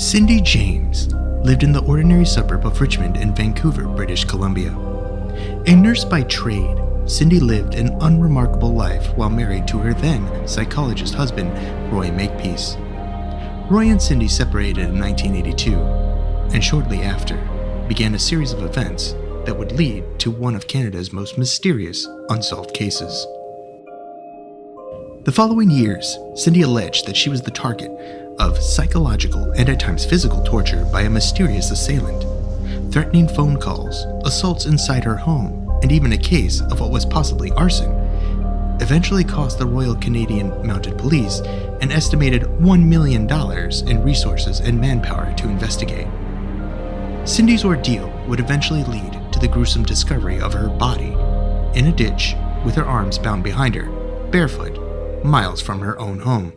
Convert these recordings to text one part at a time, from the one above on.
Cindy James lived in the ordinary suburb of Richmond in Vancouver, British Columbia. A nurse by trade, Cindy lived an unremarkable life while married to her then psychologist husband, Roy Makepeace. Roy and Cindy separated in 1982, and shortly after, began a series of events that would lead to one of Canada's most mysterious unsolved cases. The following years, Cindy alleged that she was the target of psychological and at times physical torture by a mysterious assailant, threatening phone calls, assaults inside her home, and even a case of what was possibly arson, eventually cost the Royal Canadian Mounted Police an estimated $1 million in resources and manpower to investigate. Cindy's ordeal would eventually lead to the gruesome discovery of her body in a ditch with her arms bound behind her, barefoot, miles from her own home.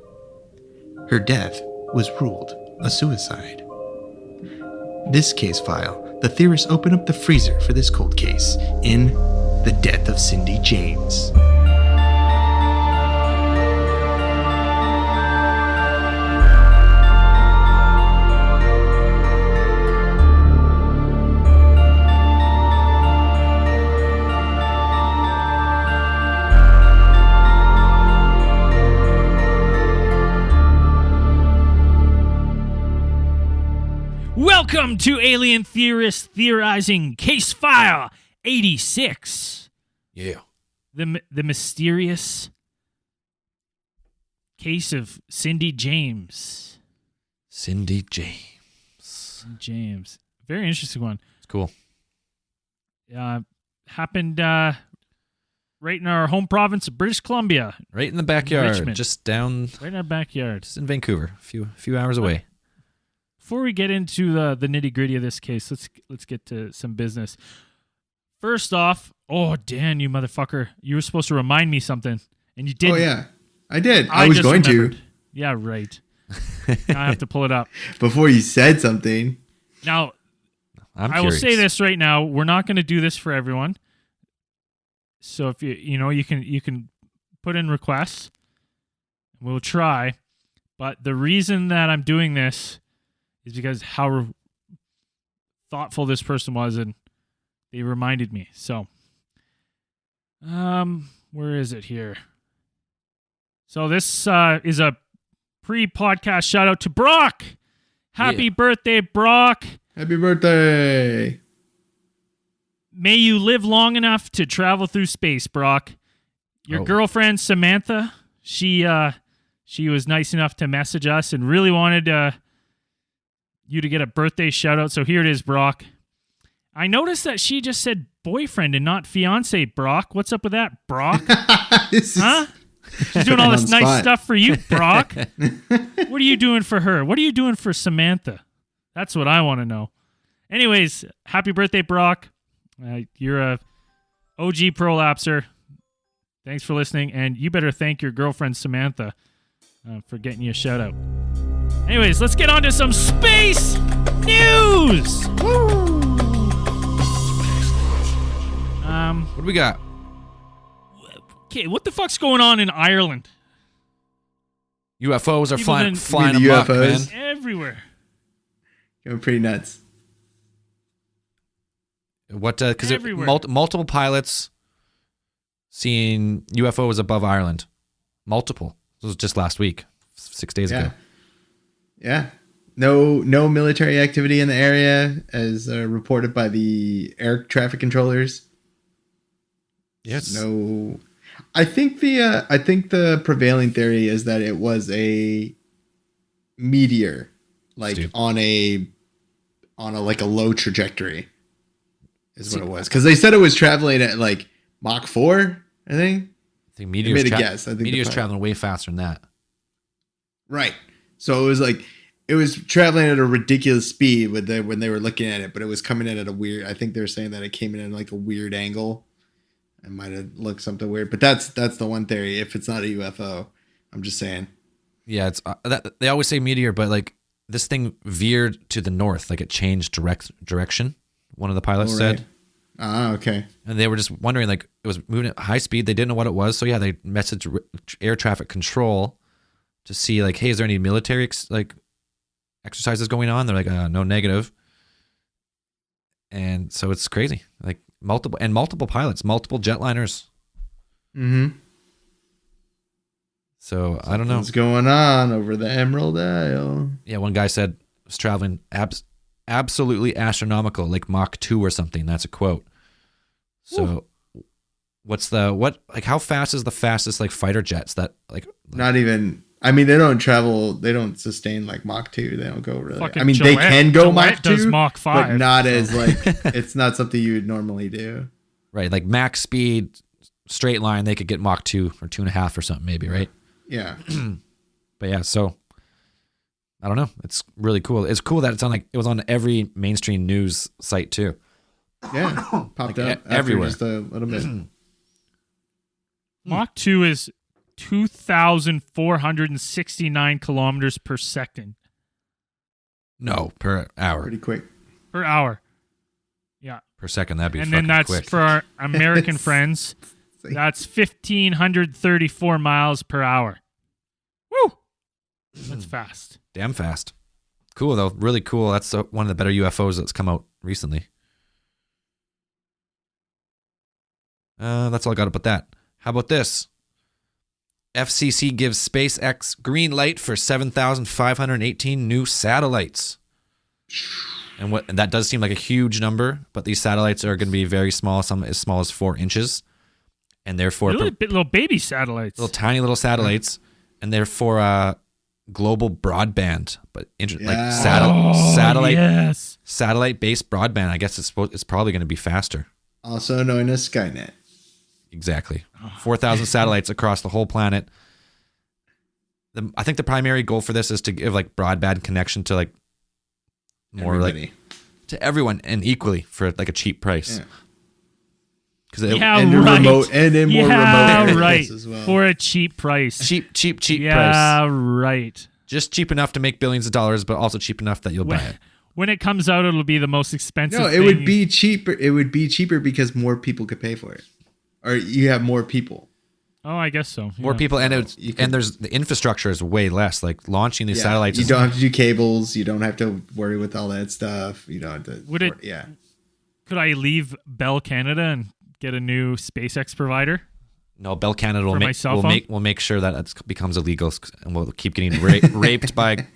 Her death was ruled a suicide. This case file, the theorists open up the freezer for this cold case in The Death of Cindy James. Welcome to Alien Theorists Theorizing Case File 86. Yeah. The mysterious case of Cindy James. Cindy James. James. Very interesting one. It's cool. Happened right in our home province of British Columbia. Right in the backyard. Richmond. Just down. Right in our backyard. Just in Vancouver. A few hours away. Before we get into the nitty-gritty of this case, let's get to some business. First off, oh, Dan, you motherfucker. You were supposed to remind me something, and you didn't. Oh, yeah. I did. I was just going remembered. to. Yeah, right. Now I have to pull it up. Before you said something. Now, I will say this right now. We're not going to do this for everyone. So if you can put in requests. We'll try. But the reason that I'm doing this is because how thoughtful this person was, and they reminded me. So, where is it here? So this is a pre-podcast shout out to Brock. Happy birthday, Brock. Happy birthday. May you live long enough to travel through space, Brock. Your girlfriend, Samantha, she was nice enough to message us and really wanted you to get a birthday shout out. So here it is, Brock. I noticed that she just said boyfriend and not fiance, Brock. What's up with that, Brock? Huh? She's doing all this nice stuff for you, Brock. What are you doing for her? What are you doing for Samantha? That's what I want to know. Anyways, happy birthday, Brock. You're a OG prolapser. Thanks for listening, and you better thank your girlfriend, Samantha, for getting you a shout out. Anyways, let's get on to some space news. Woo! What do we got? Okay, what the fuck's going on in Ireland? UFOs are People flying the amok, UFOs? man. Everywhere. Going pretty nuts. What? Because Everywhere. multiple pilots seeing UFOs above Ireland. Multiple. This was just last week, 6 days ago. Yeah. No military activity in the area, as reported by the air traffic controllers. Yes. No. I think the prevailing theory is that it was a meteor, like on a like a low trajectory, is what it was. Because they said it was traveling at like Mach 4, I think. I think meteors guess. I think meteors traveling way faster than that. Right. So it was traveling at a ridiculous speed when they were looking at it, but it was coming in at a weird. I think they're saying that it came in at like a weird angle. It might have looked something weird, but that's the one theory. If it's not a UFO, I'm just saying. Yeah, it's they always say meteor, but like this thing veered to the north, like it changed direction. One of the pilots said. Ah, okay. And they were just wondering, like it was moving at high speed. They didn't know what it was, so yeah, they messaged air traffic control to see, like, hey, is there any military exercises going on. They're like, no negative. And so it's crazy. Like multiple pilots, multiple jetliners. Mm-hmm. So I don't know. What's going on over the Emerald Isle? Yeah, one guy said was traveling absolutely astronomical, like Mach 2 or something. That's a quote. So how fast is the fastest like fighter jets that like Not even. I mean, they don't sustain like Mach 2. They don't go really. Fucking I mean, they can go Mach 2, does Mach 5, but not so. as like, it's not something you would normally do. right, like max speed, straight line, they could get Mach 2 or 2.5 or something maybe, right? Yeah. But yeah, so I don't know. It's really cool. It's cool that it was on every mainstream news site too. Yeah. Popped up after everywhere. just a little bit. Mach 2 is 2,469 kilometers per second. No, per hour. Pretty quick. Per hour. Yeah. Per second. That'd be And fucking then that's quick. for our American friends. That's 1,534 miles per hour. Woo! That's fast. Damn fast. Cool though. Really cool. That's one of the better UFOs that's come out recently. That's all I got about that. How about this? FCC gives SpaceX green light for 7,518 new satellites. And that does seem like a huge number, but these satellites are going to be very small, some as small as 4 inches. And therefore, Really little baby satellites. little tiny little satellites, and they're for global broadband, but satellite Yes. satellite-based broadband. I guess it's probably going to be faster. Also known as Skynet. Exactly, 4,000 satellites across the whole planet. I think the primary goal for this is to give like broadband connection to like more Everybody. like to everyone and equally for like a cheap price. Yeah. Because And in remote and in more remote areas right. as well. For a cheap price. cheap price. Yeah, right. Just cheap enough to make billions of dollars, but also cheap enough that you'll buy it. When it comes out, it'll be the most expensive No, it thing. would be cheaper. It would be cheaper because more people could pay for it, or you have more people. Oh, I guess so. More yeah. people, and You can- and there's the infrastructure is way less. Like launching these satellites, You is- don't have to do cables. You don't have to worry with all that stuff. You don't have to. Would it- Yeah. Could I leave Bell Canada and get a new SpaceX provider? No, Bell Canada will For my make cell phone? will make sure that it becomes illegal, and we'll keep getting raped by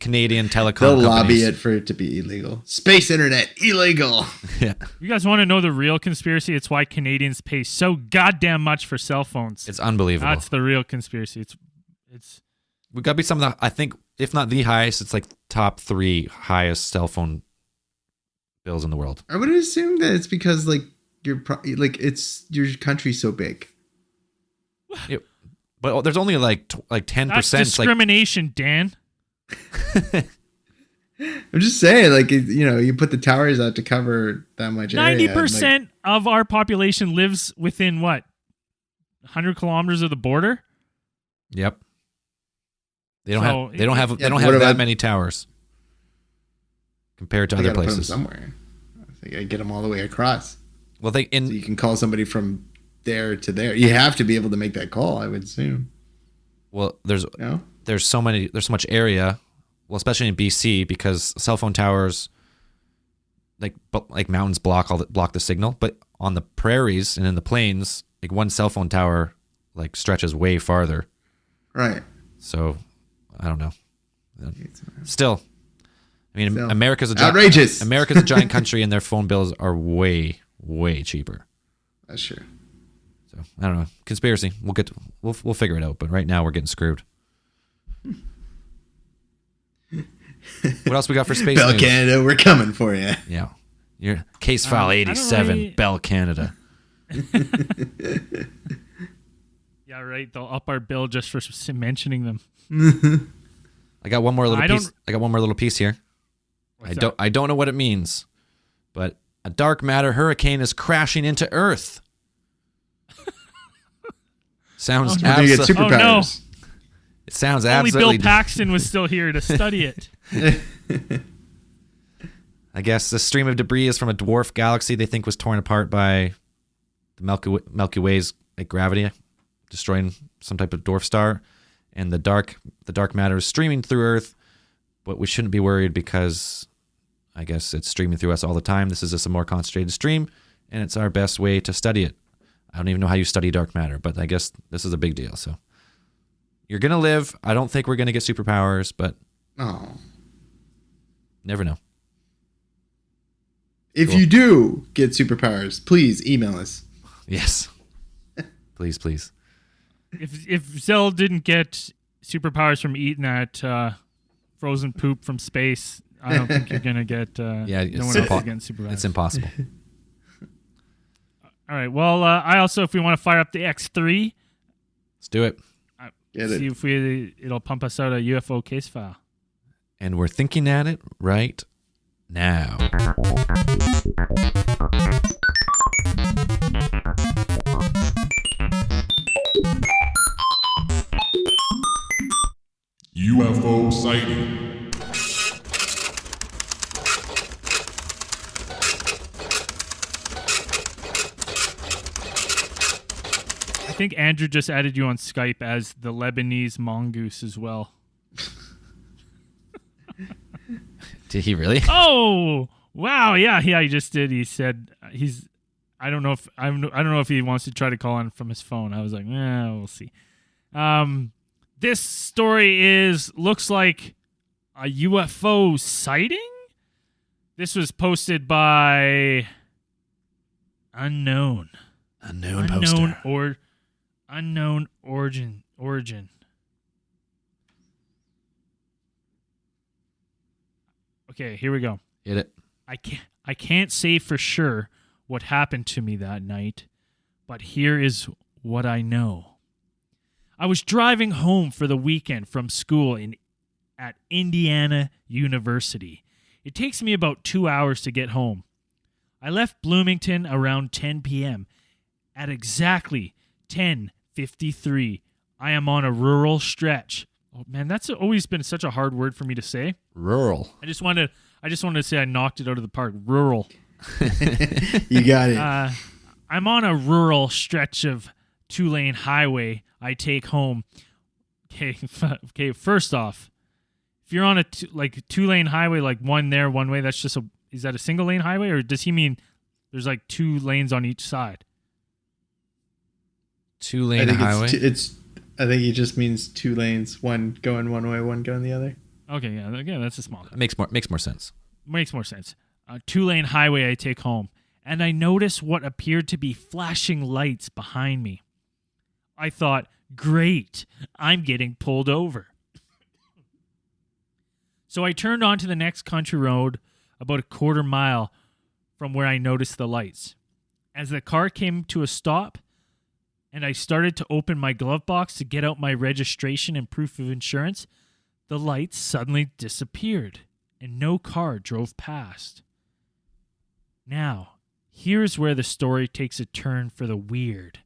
Canadian telecom They'll companies. lobby it for it to be illegal. Space internet illegal. Yeah, You guys want to know the real conspiracy? It's why Canadians pay so goddamn much for cell phones. it's unbelievable. That's the real conspiracy. It's We've got to be some of the, I think, if not the highest, it's like top 3 highest cell phone bills in the world. I would assume that it's because like it's your country's so big. But there's only like 10%. that's Like discrimination, Dan. I'm just saying, like you put the towers out to cover that much area. 90% of our population lives within what? 100 kilometers of the border? yep. They don't So, have they don't have they yeah, don't but have what that about- many towers compared to They other gotta put 'em places. somewhere. They gotta get them all the way across, Well, they so in you can call somebody from there to there. You have to be able to make that call, I would assume. well there's No. there's so much area, well, especially in BC, because cell phone towers, like mountains block the signal, but on the prairies and in the plains, like one cell phone tower like stretches way farther. Right. So I don't know. Still, I mean, Still. America's Outrageous. America's a giant country, and their phone bills are way cheaper. That's true. So I don't know. Conspiracy. We'll figure it out. But right now we're getting screwed. What else we got for space Bell news? Canada, we're coming for you. Yeah. Your case file I don't 87, really- Bell Canada. Yeah, right. They'll up our bill just for mentioning them. I got one more little I piece. don't- I got one more little piece here. What's I don't know what it means, but a dark matter hurricane is crashing into Earth. Sounds We're gonna get absolutely. Oh, no. superpowers. It sounds Only absolutely. Bill Paxton was still here to study it. I guess the stream of debris is from a dwarf galaxy they think was torn apart by the Milky Way's like gravity, destroying some type of dwarf star, and the dark matter is streaming through Earth, but we shouldn't be worried because I guess it's streaming through us all the time. This is just a more concentrated stream, and it's our best way to study it. I don't even know how you study dark matter, but I guess this is a big deal. So you're going to live. I don't think we're going to get superpowers, but never know. If you do get superpowers, please email us. Yes. Please. If Zell didn't get superpowers from eating that frozen poop from space, I don't think you're gonna get. Yeah, no one else is getting superpowers. It's impossible. All right. Well, I also, if we want to fire up the X3, Let's do it. see if it'll pump us out a UFO case file. And we're thinking at it right now. UFO sighting. I think Andrew just added you on Skype as the Lebanese mongoose as well. Did he really? Oh, wow. Yeah, he just did. He said I don't know if he wants to try to call in from his phone. I was like, we'll see. This story looks like a UFO sighting. This was posted by unknown poster. or unknown origin. Okay, here we go. Hit it. I can't say for sure what happened to me that night, but here is what I know. I was driving home for the weekend from school at Indiana University. It takes me about 2 hours to get home. I left Bloomington around 10 p.m. At exactly 10:53, I am on a rural stretch. Oh man, that's always been such a hard word for me to say. Rural. I just wanted to say I knocked it out of the park. Rural. You got it. I'm on a rural stretch of 2-lane highway I take home. Okay. First off, if you're on a 2-lane highway, like one there, one way, is that a single lane highway, or does he mean there's like 2 lanes on each side? 2-lane highway. I think he just means 2 lanes, one going one way, one going the other. Okay, yeah, that's a small. Makes more sense. Makes more sense. A 2-lane highway I take home, and I notice what appeared to be flashing lights behind me. I thought, great, I'm getting pulled over. So I turned onto the next country road about a quarter mile from where I noticed the lights. As the car came to a stop, and I started to open my glove box to get out my registration and proof of insurance, the lights suddenly disappeared, and no car drove past. Now, here's where the story takes a turn for the weird.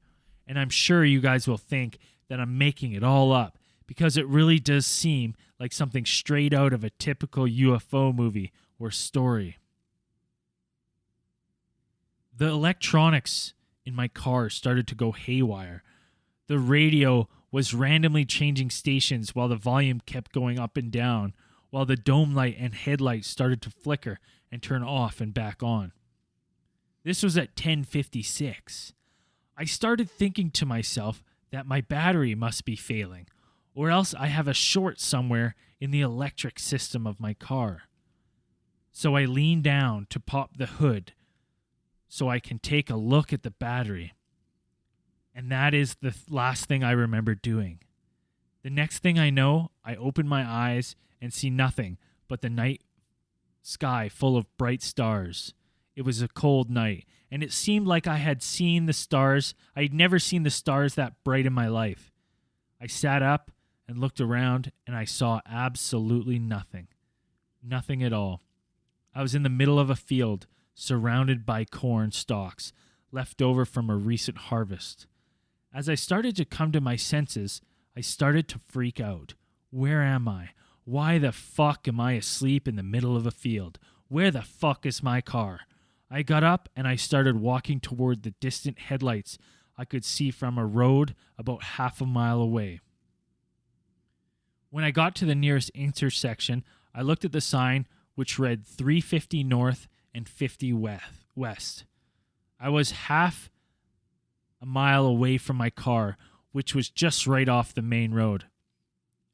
And I'm sure you guys will think that I'm making it all up, because it really does seem like something straight out of a typical UFO movie or story. The electronics in my car started to go haywire. The radio was randomly changing stations while the volume kept going up and down, while the dome light and headlights started to flicker and turn off and back on. This was at 10:56. I started thinking to myself that my battery must be failing, or else I have a short somewhere in the electric system of my car. So I leaned down to pop the hood so I can take a look at the battery. And that is the last thing I remember doing. The next thing I know, I open my eyes and see nothing but the night sky full of bright stars. It was a cold night, and it seemed like I had seen the stars. I had never seen the stars that bright in my life. I sat up and looked around, and I saw absolutely nothing. Nothing at all. I was in the middle of a field, surrounded by corn stalks, left over from a recent harvest. As I started to come to my senses, I started to freak out. Where am I? Why the fuck am I asleep in the middle of a field? Where the fuck is my car? I got up and I started walking toward the distant headlights I could see from a road about half a mile away. When I got to the nearest intersection, I looked at the sign, which read 350 north and 50 west. I was half a mile away from my car, which was just right off the main road.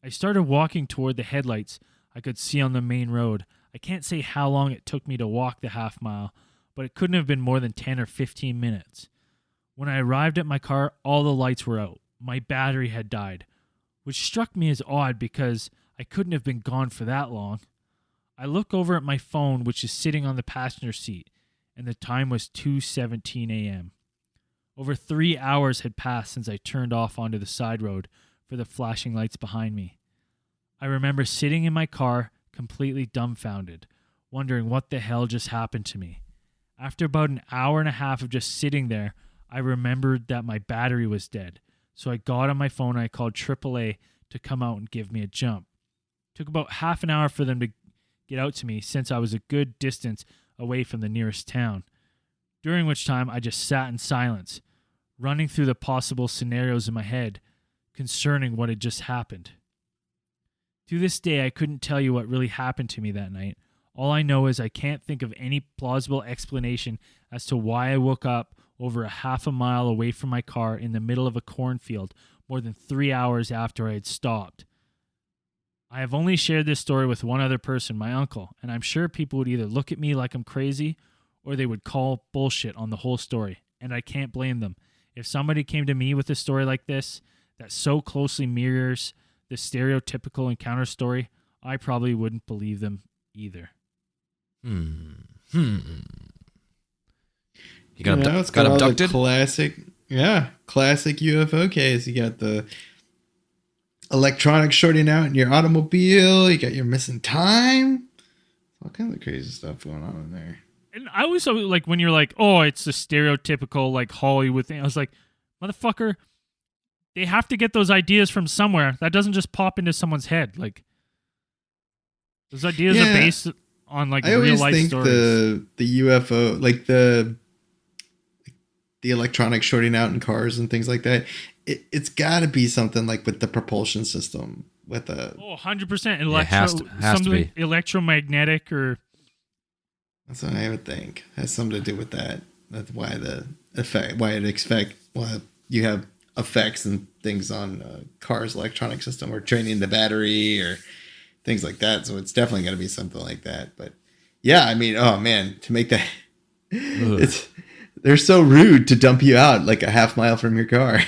I started walking toward the headlights I could see on the main road. I can't say how long it took me to walk the half mile, but it couldn't have been more than 10 or 15 minutes. When I arrived at my car, all the lights were out. My battery had died, which struck me as odd because I couldn't have been gone for that long. I look over at my phone, which is sitting on the passenger seat, and the time was 2:17 a.m. Over 3 hours had passed since I turned off onto the side road for the flashing lights behind me. I remember sitting in my car, completely dumbfounded, wondering what the hell just happened to me. After about an hour and a half of just sitting there, I remembered that my battery was dead. So I got on my phone and I called AAA to come out and give me a jump. It took about half an hour for them to get out to me since I was a good distance away from the nearest town, during which time I just sat in silence, running through the possible scenarios in my head concerning what had just happened. To this day, I couldn't tell you what really happened to me that night. All I know is I can't think of any plausible explanation as to why I woke up over a half a mile away from my car in the middle of a cornfield more than 3 hours after I had stopped. I have only shared this story with one other person, my uncle, and I'm sure people would either look at me like I'm crazy or they would call bullshit on the whole story, and I can't blame them. If somebody came to me with a story like this that so closely mirrors the stereotypical encounter story, I probably wouldn't believe them either. He got, it's got all the abducted? classic UFO case. You got the electronics shorting out in your automobile. You got your missing time. All kinds of crazy stuff going on in there. And I always like when you're like, oh, it's the stereotypical like Hollywood thing. I was like, motherfucker, they have to get those ideas from somewhere. That doesn't just pop into someone's head. Like those ideas are based on like I real always life think stories. the UFO, like the electronics shorting out in cars and things like that. It's got to be something like with the propulsion system with a 100% has to be electromagnetic or. That's what I would think. It has something to do with that. That's why why you have effects and things on cars' electronic system or training the battery or things like that. So it's definitely got to be something like that. But yeah, I mean, oh man, to make that, they're so rude to dump you out like a half mile from your car.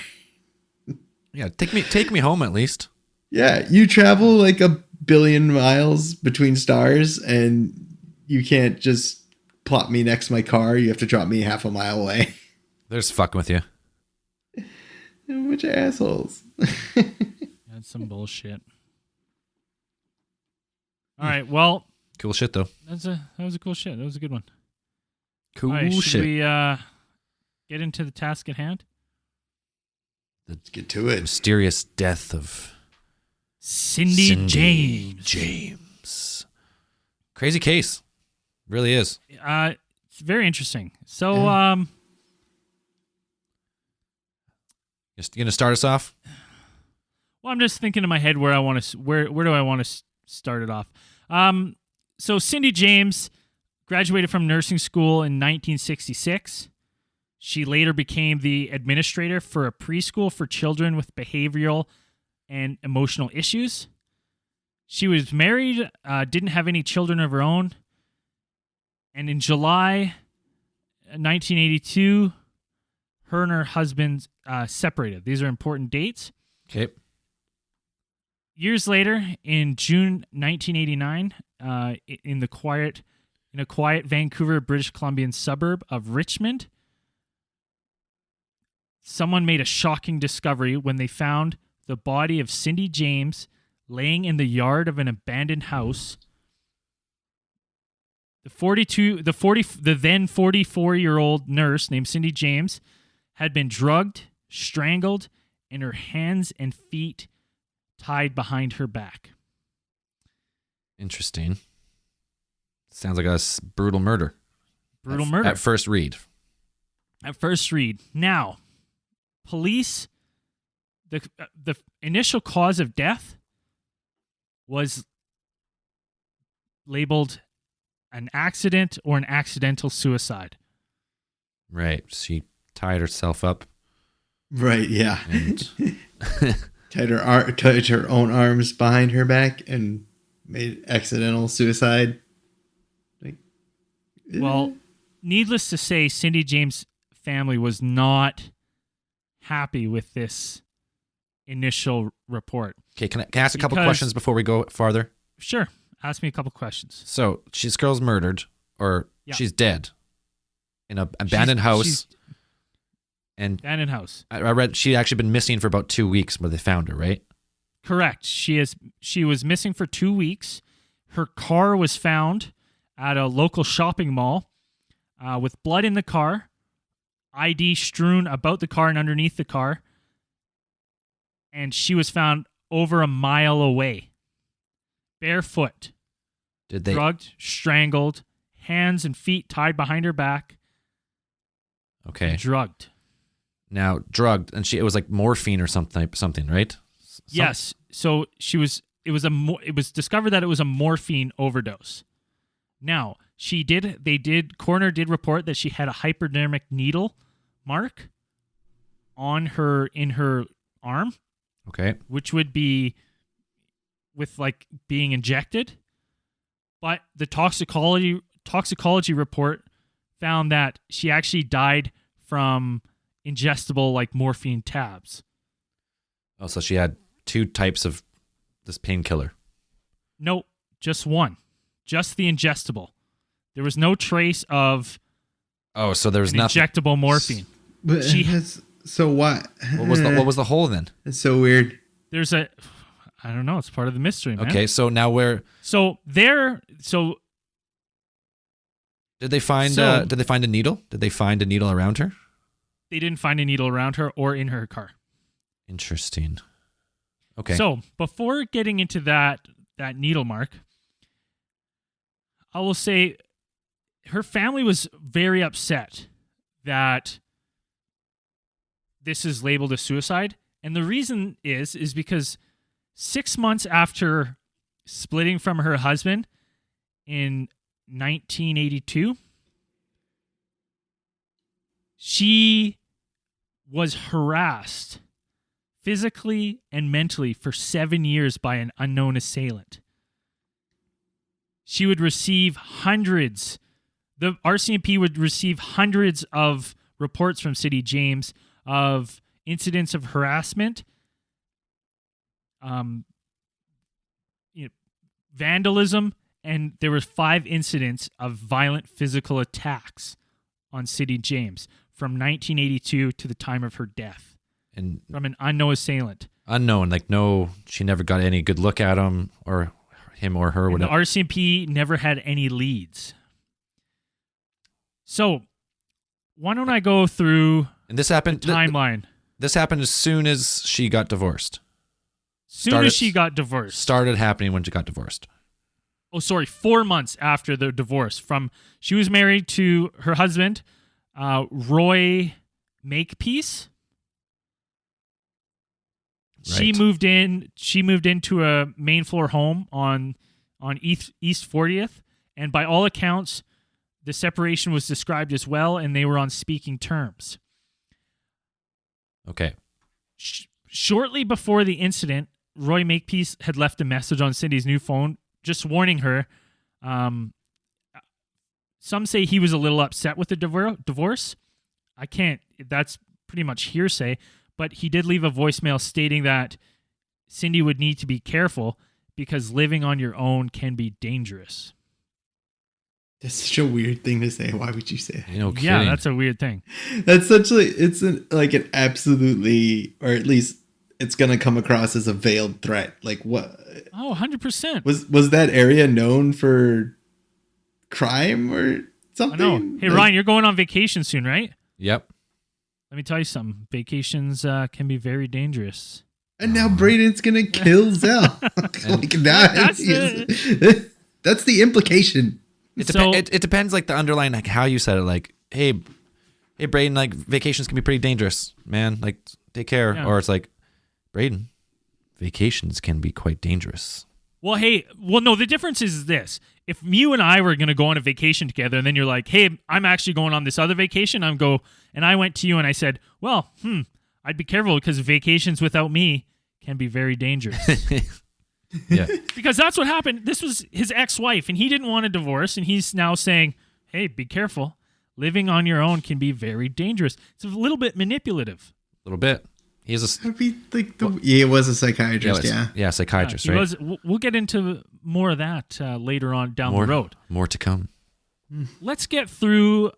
Yeah, take me home at least. Yeah, you travel like 1 billion miles between stars and you can't just plop me next to my car. You have to drop me half a mile away. They're just fucking with you. A bunch of assholes. That's some bullshit. All right, well, Cool shit though. that was a cool shit. That was a good one. Cool All right, should shit. we get into the task at hand? Let's get to it. Mysterious death of Cindy James. James. Crazy case. Really is. It's very interesting. So, Just gonna start us off? well, I'm just thinking in my head where do I want to start it off? So Cindy James graduated from nursing school in 1966. She later became the administrator for a preschool for children with behavioral and emotional issues. She was married, didn't have any children of her own. And in July 1982, her and her husband separated. These are important dates. Okay. Years later, in June 1989, in a quiet Vancouver, British Columbian suburb of Richmond, someone made a shocking discovery when they found the body of Cindy James laying in the yard of an abandoned house. The then 44-year-old nurse named Cindy James had been drugged, strangled, and her hands and feet tied behind her back. Interesting. Sounds like a brutal murder. Brutal murder. At first read. Now, police, the initial cause of death was labeled an accident or an accidental suicide. Right. She tied herself up. Right, yeah. And Tied her own arms behind her back and made accidental suicide. Like, Well, needless to say, Cindy James' family was not happy with this initial report. okay, can I ask a couple Because- questions before we go farther? Sure, ask me a couple questions. So this girl's murdered, or Yeah. she's dead in an abandoned house. She's And abandoned house. I read she'd actually been missing for about 2 weeks where they found her, right? Correct. She was missing for 2 weeks. Her car was found at a local shopping mall with blood in the car, ID strewn about the car and underneath the car, and she was found over a mile away, barefoot, Did they? drugged, strangled, hands and feet tied behind her back, Okay. drugged. Now drugged, and it was like morphine or something, right? Yes. So it was discovered that it was a morphine overdose. Now, coroner did report that she had a hypodermic needle mark in her arm, Okay. which would be with like being injected. But the toxicology report found that she actually died from ingestible like morphine tabs. Oh, so she had 2 types of this painkiller. Nope, just one. Just the ingestible. There was no trace of Oh, so there was an nothing. injectable morphine. but she- so what? What was the hole then? That's so weird. There's I don't know, it's part of the mystery, man. Okay, so now So did they find So- did they find a needle? Did they find a needle around her? they didn't find a needle around her or in her car. Interesting. Okay. So before getting into that needle mark, I will say her family was very upset that this is labeled a suicide. And the reason is because 6 months after splitting from her husband in 1982, she was harassed physically and mentally for 7 years by an unknown assailant. She would receive hundreds. The RCMP would receive hundreds of reports from Cindy James of incidents of harassment, vandalism, and there were 5 incidents of violent physical attacks on Cindy James from 1982 to the time of her death and from an unknown assailant. unknown, like no, she never got any good look at him or her, And the whatever. RCMP never had any leads. So, why don't I go through And this happened. the timeline? This happened as soon as she got divorced. Soon as she got divorced. Started happening when she got divorced. 4 months after the divorce. She was married to her husband, Roy Makepeace. She Right. moved into a main floor home on East 40th, and by all accounts, the separation was described as well, and they were on speaking terms. Okay. Shortly before the incident, Roy Makepeace had left a message on Cindy's new phone, just warning her. Some say he was a little upset with the divorce. That's pretty much hearsay, but he did leave a voicemail stating that Cindy would need to be careful because living on your own can be dangerous. That's such a weird thing to say. Why would you say that? No kidding. Yeah, that's a weird thing. That's like an absolutely, or at least it's gonna come across as a veiled threat. Like what? Oh, 100%. Was that area known for crime or I something? know. Hey, Like- Ryan, you're going on vacation soon, right? Yep. Let me tell you something. Vacations can be very dangerous. And now Braden's gonna kill Zell. Like that. That's the implication. It depends, like the underlying, like how you said it. Like, hey, Braden, like vacations can be pretty dangerous, man. Like, take care. Yeah. Or it's like, Braden, vacations can be quite dangerous. Well, hey, no, the difference is this. If you and I were going to go on a vacation together and then you're like, hey, I'm actually going on this other vacation, and I went to you and I said, well, I'd be careful because vacations without me can be very dangerous. Yeah. Because that's what happened. This was his ex-wife and he didn't want a divorce and he's now saying, hey, be careful. Living on your own can be very dangerous. It's a little bit manipulative. A little bit. He's a That'd be like he was a psychiatrist. psychiatrist, He right? was- we'll get into more of that later on down the road. More to come. Let's get through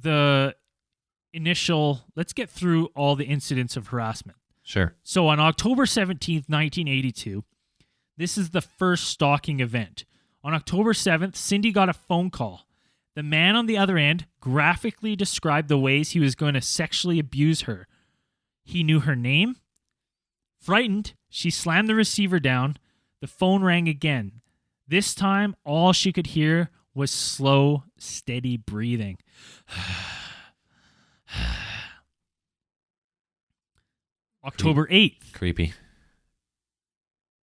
let's get through all the incidents of harassment. Sure. So on October 17th, 1982, this is the first stalking event. On October 7th, Cindy got a phone call. The man on the other end graphically described the ways he was going to sexually abuse her. He knew her name. Frightened, she slammed the receiver down. The phone rang again. This time, all she could hear was slow, steady breathing. October 8th. Creepy.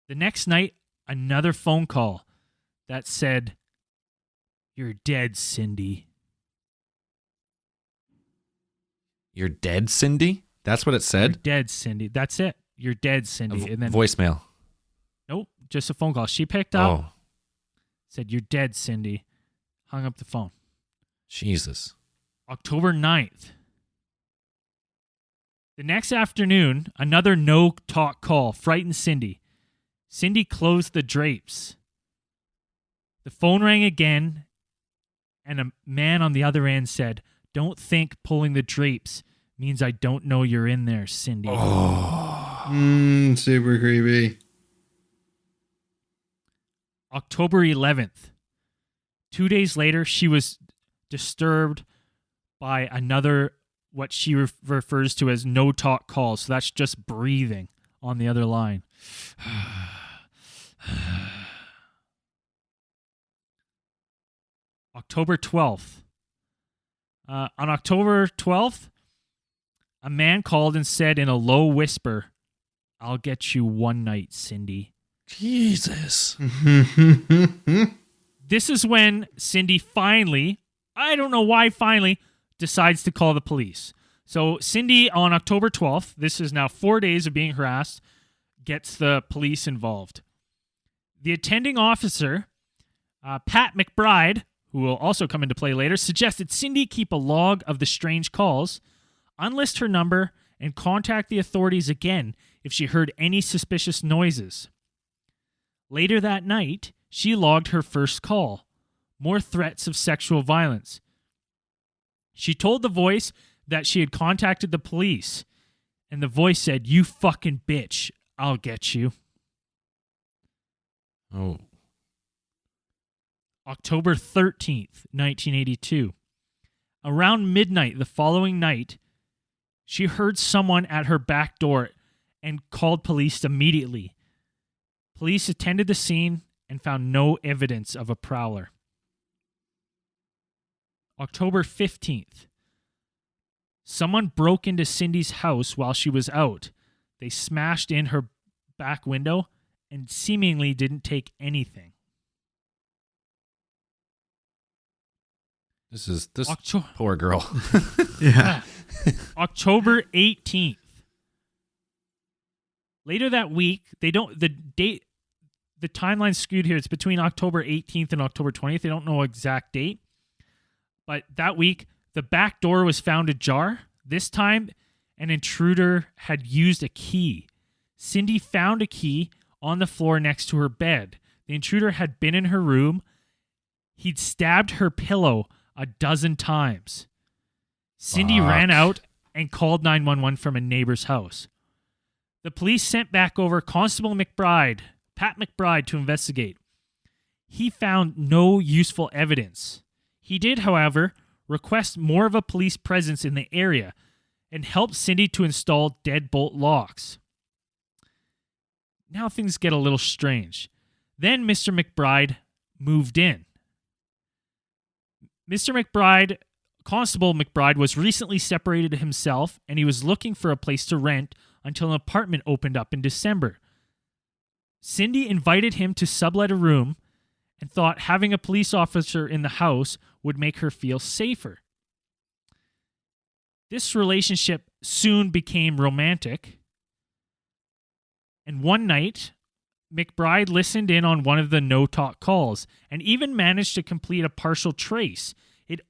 The next night, another phone call that said, "You're dead, Cindy." You're dead, Cindy? That's what it You're said? dead, Cindy. That's it. You're dead, Cindy. And then Voicemail. nope, just a phone call. She picked up, Oh, said, "You're dead, Cindy." Hung up the phone. Jesus. October 9th. The next afternoon, another no-talk call frightened Cindy. Cindy closed the drapes. The phone rang again, and a man on the other end said, "Don't think pulling the drapes means I don't know you're in there, Cindy." Super creepy. October 11th. 2 days later, she was disturbed by another, what she refers to as no-talk call. So that's just breathing on the other line. October 12th. On October 12th, a man called and said in a low whisper, "I'll get you one night, Cindy." Jesus. This is when Cindy finally, I don't know why finally, decides to call the police. So Cindy on October 12th, this is now 4 days of being harassed, gets the police involved. The attending officer, Pat McBride, who will also come into play later, suggested Cindy keep a log of the strange calls, unlist her number, and contact the authorities again if she heard any suspicious noises. Later that night, she logged her first call. More threats of sexual violence. She told the voice that she had contacted the police, and the voice said, "You fucking bitch, I'll get you." Oh. October 13th, 1982. Around midnight the following night, she heard someone at her back door and called police immediately. Police attended the scene and found no evidence of a prowler. October 15th. Someone broke into Cindy's house while she was out. They smashed in her back window and seemingly didn't take anything. This Octo- poor girl. Yeah. October 18th. Later that week, the timeline's skewed here. It's between October 18th and October 20th. They don't know exact date. But that week, the back door was found ajar. This time, an intruder had used a key. Cindy found a key on the floor next to her bed. The intruder had been in her room. He'd stabbed her pillow a dozen times. Cindy ran out and called 911 from a neighbor's house. The police sent back over Constable McBride, Pat McBride, to investigate. He found no useful evidence. He did, however, request more of a police presence in the area and helped Cindy to install deadbolt locks. Now things get a little strange. Then Mr. McBride moved in. Mr. McBride, Constable McBride, was recently separated himself and he was looking for a place to rent until an apartment opened up in December. Cindy invited him to sublet a room and thought having a police officer in the house would make her feel safer. This relationship soon became romantic. And one night, McBride listened in on one of the no-talk calls and even managed to complete a partial trace. It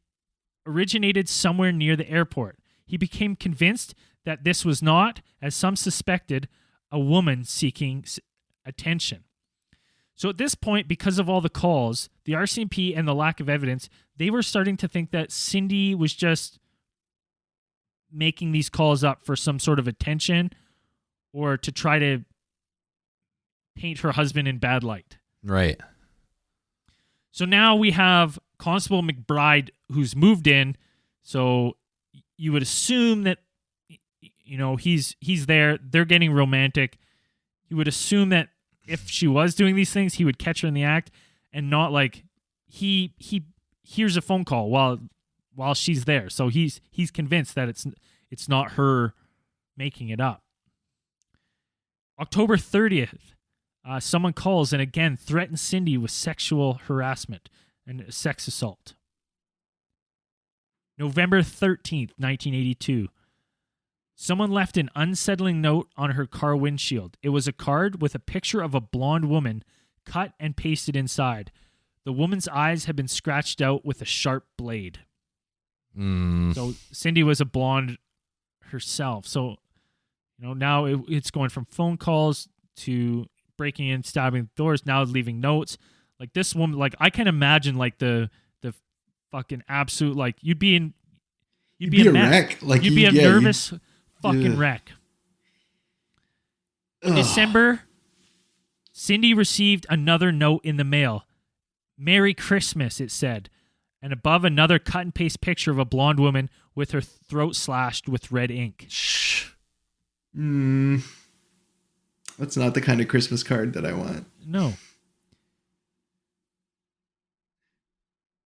originated somewhere near the airport. He became convinced that this was not, as some suspected, a woman seeking attention. So at this point, because of all the calls, the RCMP and the lack of evidence, they were starting to think that Cindy was just making these calls up for some sort of attention or to try to paint her husband in bad light. Right. So now we have Constable McBride who's moved in. So you would assume that, you know, he's there. They're getting romantic. You would assume that if she was doing these things, he would catch her in the act and not like he hears a phone call while she's there. So he's convinced that it's not her making it up. October 30th, someone calls and again threatens Cindy with sexual harassment and sex assault. November 13th, 1982. Someone left an unsettling note on her car windshield. It was a card with a picture of a blonde woman cut and pasted inside. The woman's eyes had been scratched out with a sharp blade. So Cindy was a blonde herself. So, you know, now it's going from phone calls to breaking in, stabbing doors, now leaving notes. Like this woman, like I can imagine like the fucking absolute, like you'd be a wreck. Like you'd be a nervous fucking wreck. In December, Cindy received another note in the mail. Merry Christmas, it said. And above another cut and paste picture of a blonde woman with her throat slashed with red ink. Shh. That's not the kind of Christmas card that I want. No.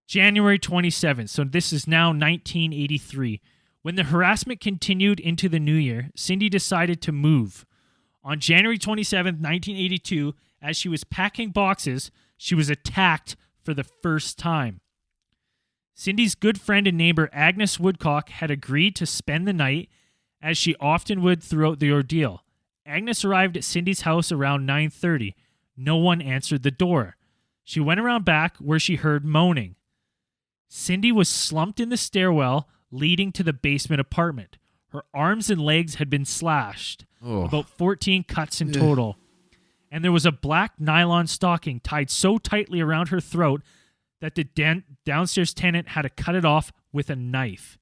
January 27th. So this is now 1983. When the harassment continued into the new year, Cindy decided to move. On January 27th, 1982, as she was packing boxes, she was attacked for the first time. Cindy's good friend and neighbor Agnes Woodcock had agreed to spend the night, as she often would throughout the ordeal. Agnes arrived at Cindy's house around 9:30. No one answered the door. She went around back where she heard moaning. Cindy was slumped in the stairwell leading to the basement apartment. Her arms and legs had been slashed, about 14 cuts in total. And there was a black nylon stocking tied so tightly around her throat that the downstairs tenant had to cut it off with a knife.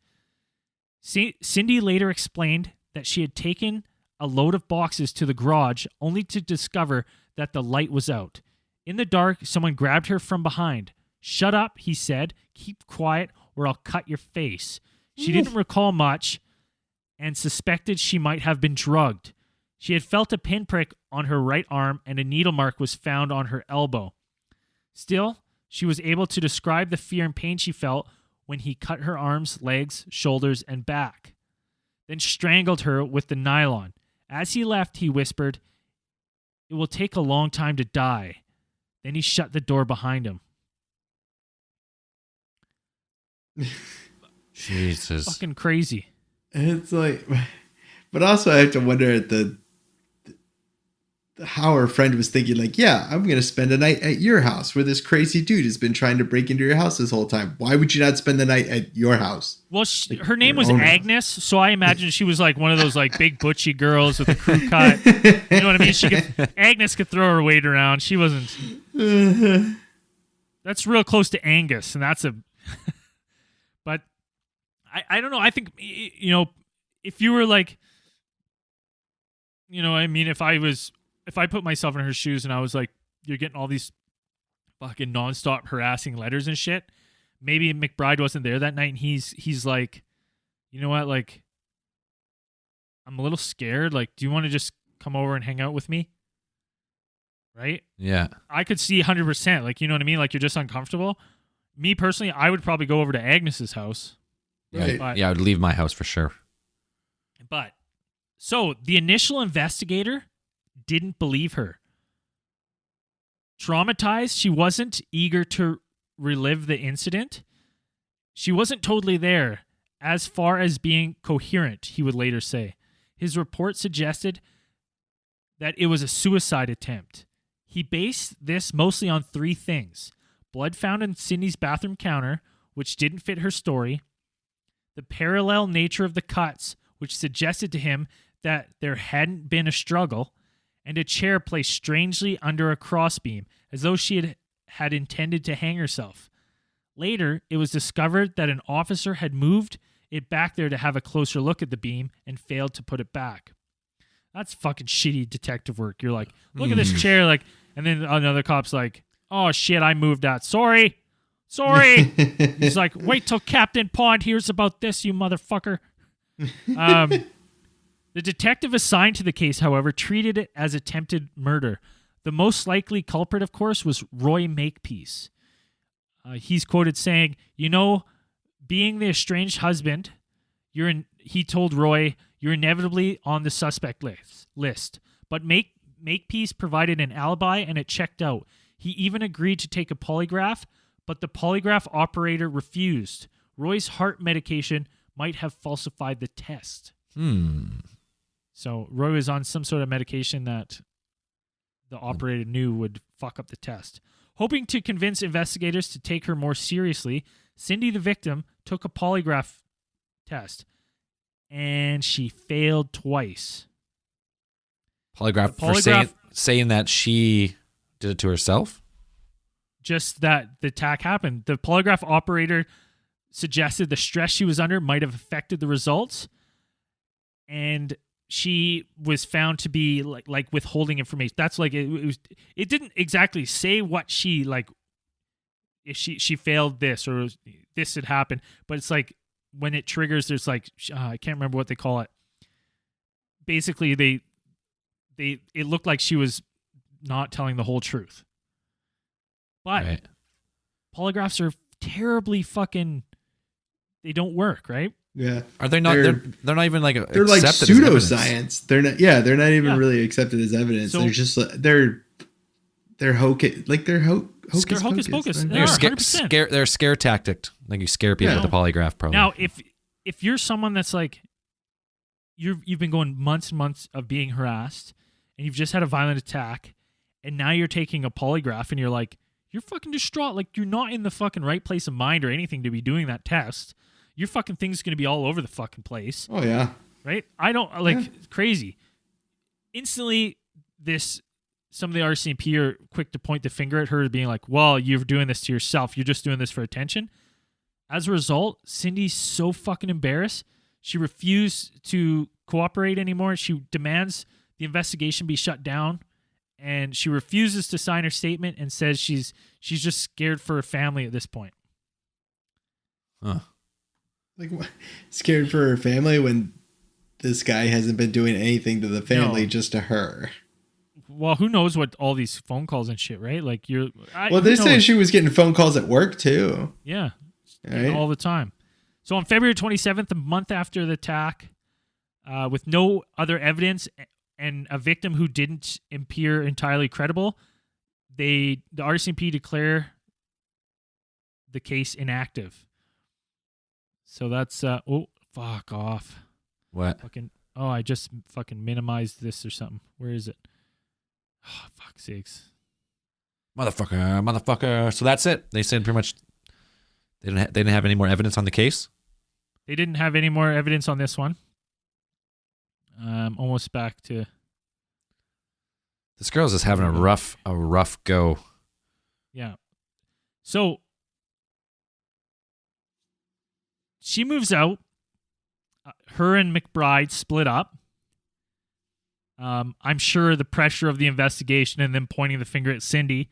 Cindy later explained that she had taken a load of boxes to the garage only to discover that the light was out. In the dark, someone grabbed her from behind. "Shut up," he said. "Keep quiet or I'll cut your face." She didn't recall much and suspected she might have been drugged. She had felt a pinprick on her right arm and a needle mark was found on her elbow. Still, she was able to describe the fear and pain she felt when he cut her arms, legs, shoulders, and back, then strangled her with the nylon. As he left, he whispered, "It will take a long time to die." Then he shut the door behind him. Jesus. Fucking crazy. It's like, but also I have to wonder at how her friend was thinking, like, yeah, I'm going to spend a night at your house where this crazy dude has been trying to break into your house this whole time. Why would you not spend the night at your house? Well, Like, her name your was own house. Agnes, so I imagine she was like one of those like big butchy girls with a crew cut. You know what I mean? Agnes could throw her weight around. She wasn't. That's real close to Angus, and that's a. But I don't know. I think, you know, if you were like, you know, I mean, if I put myself in her shoes and I was like, you're getting all these fucking nonstop harassing letters and shit. Maybe McBride wasn't there that night and he's like, you know what? Like, I'm a little scared. Like, do you want to just come over and hang out with me? Right? Yeah. I could see 100%. Like, you know what I mean? Like, you're just uncomfortable. Me personally, I would probably go over to Agnes's house. Right. But, Yeah, I would leave my house for sure. so the initial investigator didn't believe her. traumatized, she wasn't eager to relive the incident. She wasn't totally there as far as being coherent, he would later say. His report suggested that it was a suicide attempt. He based this mostly on 3 things: blood found in Cindy's bathroom counter, which didn't fit her story; the parallel nature of the cuts, which suggested to him that there hadn't been a struggle; and a chair placed strangely under a crossbeam, as though she had intended to hang herself. Later, it was discovered that an officer had moved it back there to have a closer look at the beam and failed to put it back. That's fucking shitty detective work. You're like, look at this chair, like, and then another cop's like, oh shit, I moved that. Sorry. He's like, wait till Captain Pond hears about this, you motherfucker. The detective assigned to the case, however, treated it as attempted murder. The most likely culprit, of course, was Roy Makepeace. He's quoted saying, being the estranged husband, he told Roy, you're inevitably on the suspect list. But Makepeace provided an alibi and it checked out. He even agreed to take a polygraph, but the polygraph operator refused. Roy's heart medication might have falsified the test. So Roy was on some sort of medication that the operator knew would fuck up the test. Hoping to convince investigators to take her more seriously, Cindy, the victim, took a polygraph test, and she failed twice. Polygraph for saying that she did it to herself? Just that the attack happened. The polygraph operator suggested the stress she was under might have affected the results, and she was found to be like withholding information. That's like it didn't exactly say what she like. If she failed this or this had happened, but it's like when it triggers, there's like I can't remember what they call it. Basically, it looked like she was not telling the whole truth. But Right. Polygraphs are terribly fucking. They don't work, right? Yeah. Are they not? They're not even like They're like accepted as evidence. pseudoscience. They're not. Yeah, they're not even Yeah. really accepted as evidence. So- They're just they're hocus like they're hocus They're hocus pocus. They're- They They're are, scare, 100%. they're scare tactic. Like you scare people Yeah. with the polygraph program. Now, if you're someone that's like you've been going months and months of being harassed, and you've just had a violent attack, and now you're taking a polygraph, and you're like, you're fucking distraught. Like you're not in the fucking right place of mind or anything to be doing that test. Your fucking thing's gonna be all over the fucking place, Oh yeah. right? I don't like Yeah. crazy. Instantly, some of the RCMP are quick to point the finger at her, being like, well, you're doing this to yourself. You're just doing this for attention. As a result, Cindy's so fucking embarrassed. She refused to cooperate anymore. She demands the investigation be shut down, and she refuses to sign her statement and says she's just scared for her family at this point. Huh. Like scared for her family when this guy hasn't been doing anything to the family, No. just to her. Well, who knows what all these phone calls and shit, right? Like Well, they say she was getting phone calls at work too. yeah, Right? all the time. So on February 27th, a month after the attack, with no other evidence and a victim who didn't appear entirely credible, the RCMP declare the case inactive. So that's fuck off. What? I just fucking minimized this or something. Where is it? Oh, fuck sakes. Motherfucker. So that's it. They said pretty much they didn't have any more evidence on the case. They didn't have any more evidence on this one. Almost back to This girl's just having a rough go. yeah. So she moves out. Her and McBride split up. I'm sure the pressure of the investigation and them pointing the finger at Cindy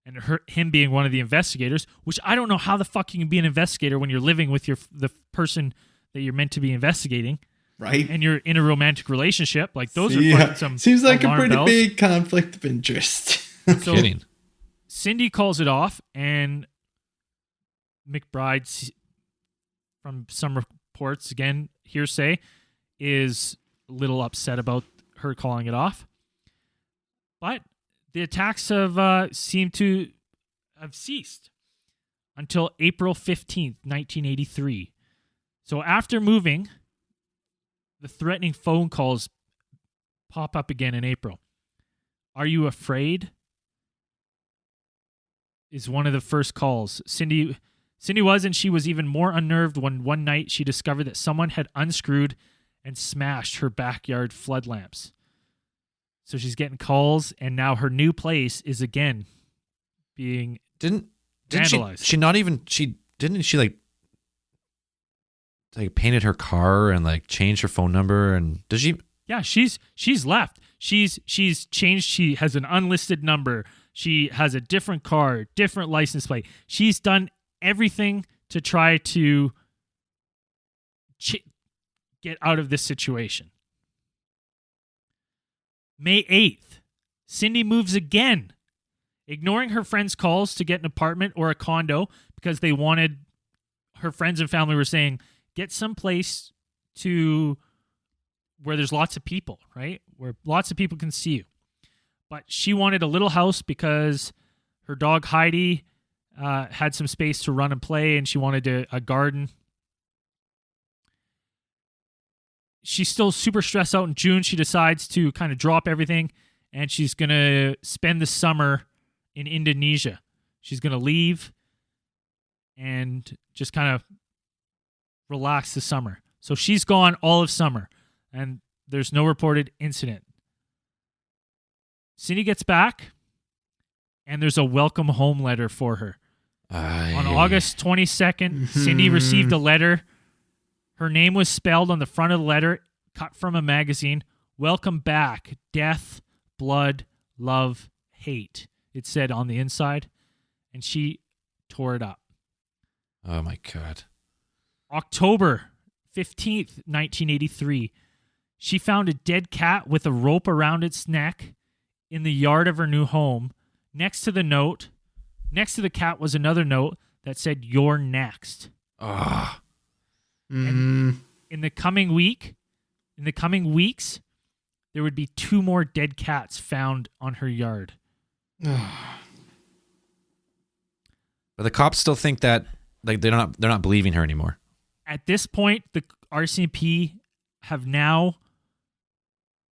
and him being one of the investigators, which I don't know how the fuck you can be an investigator when you're living with the person that you're meant to be investigating, Right? and you're in a romantic relationship. Like those are Yeah. fucking some Seems like a alarm pretty bells. big conflict of interest. So Kidding. Cindy calls it off, and McBride, from some reports, again, hearsay, is a little upset about her calling it off. But the attacks have seemed to have ceased until April 15th, 1983. So after moving, the threatening phone calls pop up again in April. Are you afraid? Is one of the first calls. Cindy was, and she was even more unnerved when one night she discovered that someone had unscrewed and smashed her backyard flood lamps. So she's getting calls, and now her new place is again being Didn't vandalized. she not even didn't she like painted her car and like changed her phone number, and does she? Yeah, she's left. She's changed. She has an unlisted number. She has a different car, different license plate. She's done everything to try to get out of this situation. May 8th, Cindy moves again, ignoring her friends' calls to get an apartment or a condo because they wanted, her friends and family were saying, get someplace to where there's lots of people, right? Where lots of people can see you. But she wanted a little house because her dog Heidi had some space to run and play, and she wanted a garden. She's still super stressed out in June. She decides to kind of drop everything, and she's going to spend the summer in Indonesia. She's going to leave and just kind of relax the summer. So she's gone all of summer, and there's no reported incident. Cindy gets back, and there's a welcome home letter for her. On August 22nd, Cindy received a letter. Her name was spelled on the front of the letter, cut from a magazine. Welcome back. Death, blood, love, hate. It said on the inside, and she tore it up. Oh my God. October 15th, 1983. She found a dead cat with a rope around its neck in the yard of her new home. Next to the cat was another note that said, "You're next." Ah. And in the coming weeks, there would be 2 more dead cats found on her yard. But the cops still think that like they're not believing her anymore. At this point, the RCMP have now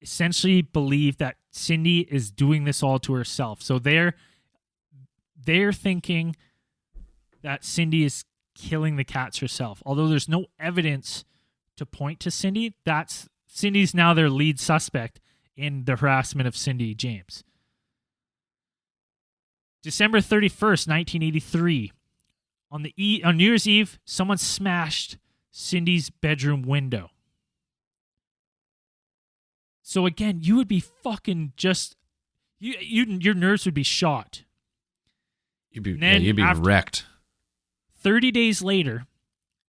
essentially believed that Cindy is doing this all to herself. So they're thinking that Cindy is killing the cats herself. Although there's no evidence to point to Cindy, Cindy's now their lead suspect in the harassment of Cindy James. December 31st, 1983. On New Year's Eve, someone smashed Cindy's bedroom window. So again, you would be fucking just your nerves would be shot. You'd be wrecked. 30 days later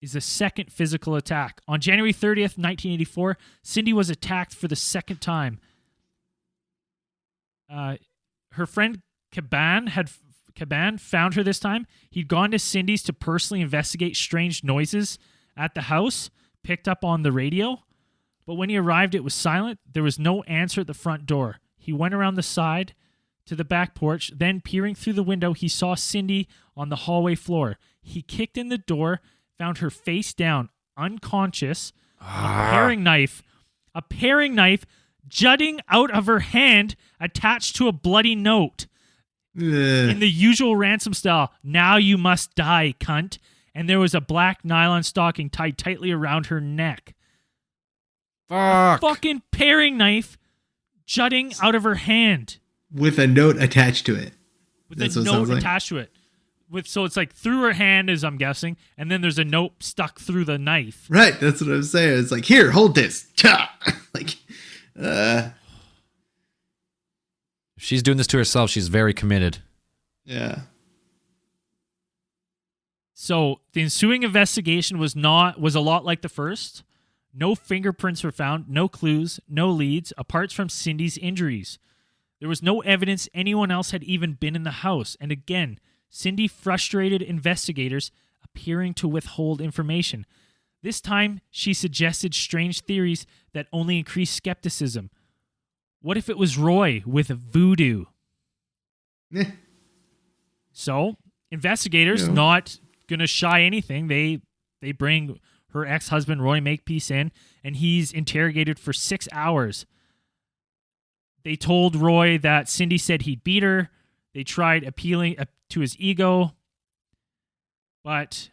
is the second physical attack. On January 30th, 1984, Cindy was attacked for the second time. Her friend Caban found her this time. He'd gone to Cindy's to personally investigate strange noises at the house, picked up on the radio. But when he arrived, it was silent. There was no answer at the front door. He went around the side to the back porch. Then, peering through the window, he saw Cindy on the hallway floor. He kicked in the door, found her face down, unconscious, a paring knife jutting out of her hand, attached to a bloody note. In the usual ransom style, "Now you must die, cunt." And there was a black nylon stocking tied tightly around her neck. Fuck. Fucking paring knife jutting out of her hand. With a note attached to it. With a note attached to it. So it's like through her hand, as I'm guessing, and then there's a note stuck through the knife. Right, that's what I'm saying. It's like, here, hold this. Like, If she's doing this to herself, she's very committed. yeah. So the ensuing investigation was a lot like the first. No fingerprints were found, no clues, no leads, apart from Cindy's injuries. There was no evidence anyone else had even been in the house. And again, Cindy frustrated investigators, appearing to withhold information. This time, she suggested strange theories that only increased skepticism. What if it was Roy with voodoo? Eh, So investigators Yeah. not gonna shy anything. They bring her ex-husband Roy Makepeace in, and he's interrogated for 6 hours. They told Roy that Cindy said he'd beat her. They tried appealing to his ego, but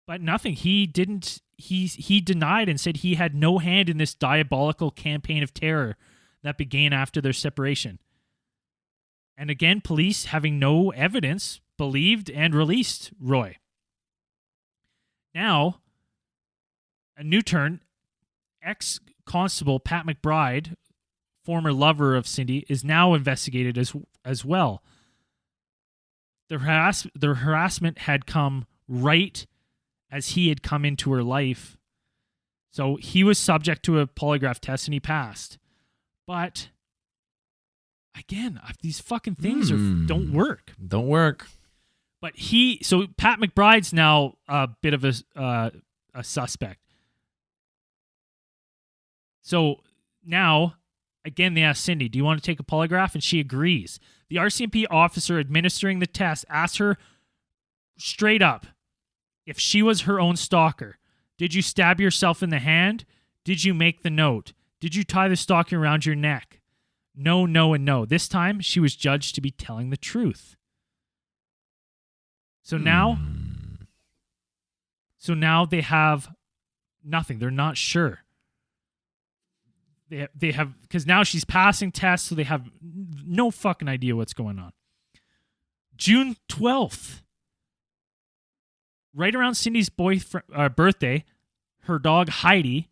nothing. He didn't. He denied and said he had no hand in this diabolical campaign of terror that began after their separation. And again, police, having no evidence, believed and released Roy. Now, a new turn. Ex-constable Pat McBride, former lover of Cindy, is now investigated as well. The harassment had come right as he had come into her life. So he was subject to a polygraph test and he passed. But again, these fucking things don't work. Don't work. But so Pat McBride's now a bit of a suspect. So now, again, they ask Cindy, do you want to take a polygraph? And she agrees. The RCMP officer administering the test asked her straight up if she was her own stalker. Did you stab yourself in the hand? Did you make the note? Did you tie the stocking around your neck? No, no, and no. This time, she was judged to be telling the truth. So now they have nothing. They're not sure. They have, because now she's passing tests, so they have no fucking idea what's going on. June 12th, right around Cindy's birthday, her dog Heidi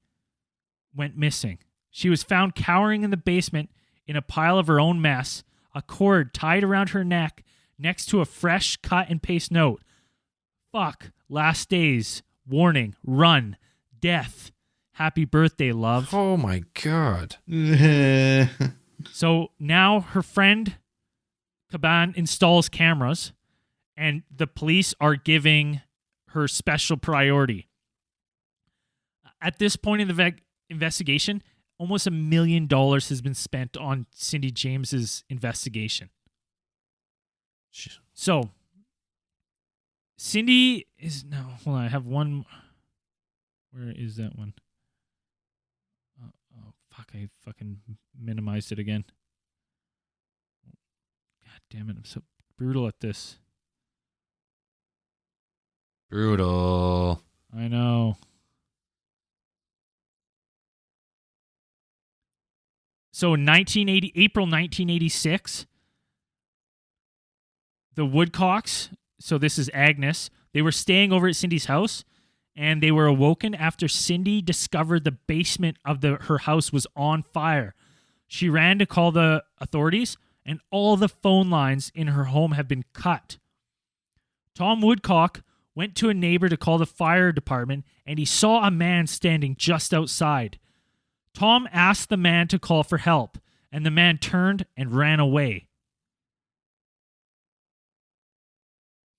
went missing. She was found cowering in the basement in a pile of her own mess, a cord tied around her neck next to a fresh cut and paste note. Fuck, last days, warning, run, death. Happy birthday, love. Oh my God. So now her friend Caban installs cameras, and the police are giving her special priority. At this point in the investigation, almost $1 million has been spent on Cindy James's investigation. So Cindy is no. Hold on, I have one. Where is that one? Oh fuck! I fucking minimized it again. God damn it! I'm so brutal at this. Brutal. I know. So in April 1986, the Woodcocks, so this is Agnes, they were staying over at Cindy's house, and they were awoken after Cindy discovered the basement of her house was on fire. She ran to call the authorities, and all the phone lines in her home have been cut. Tom Woodcock went to a neighbor to call the fire department, and he saw a man standing just outside. Tom asked the man to call for help, and the man turned and ran away.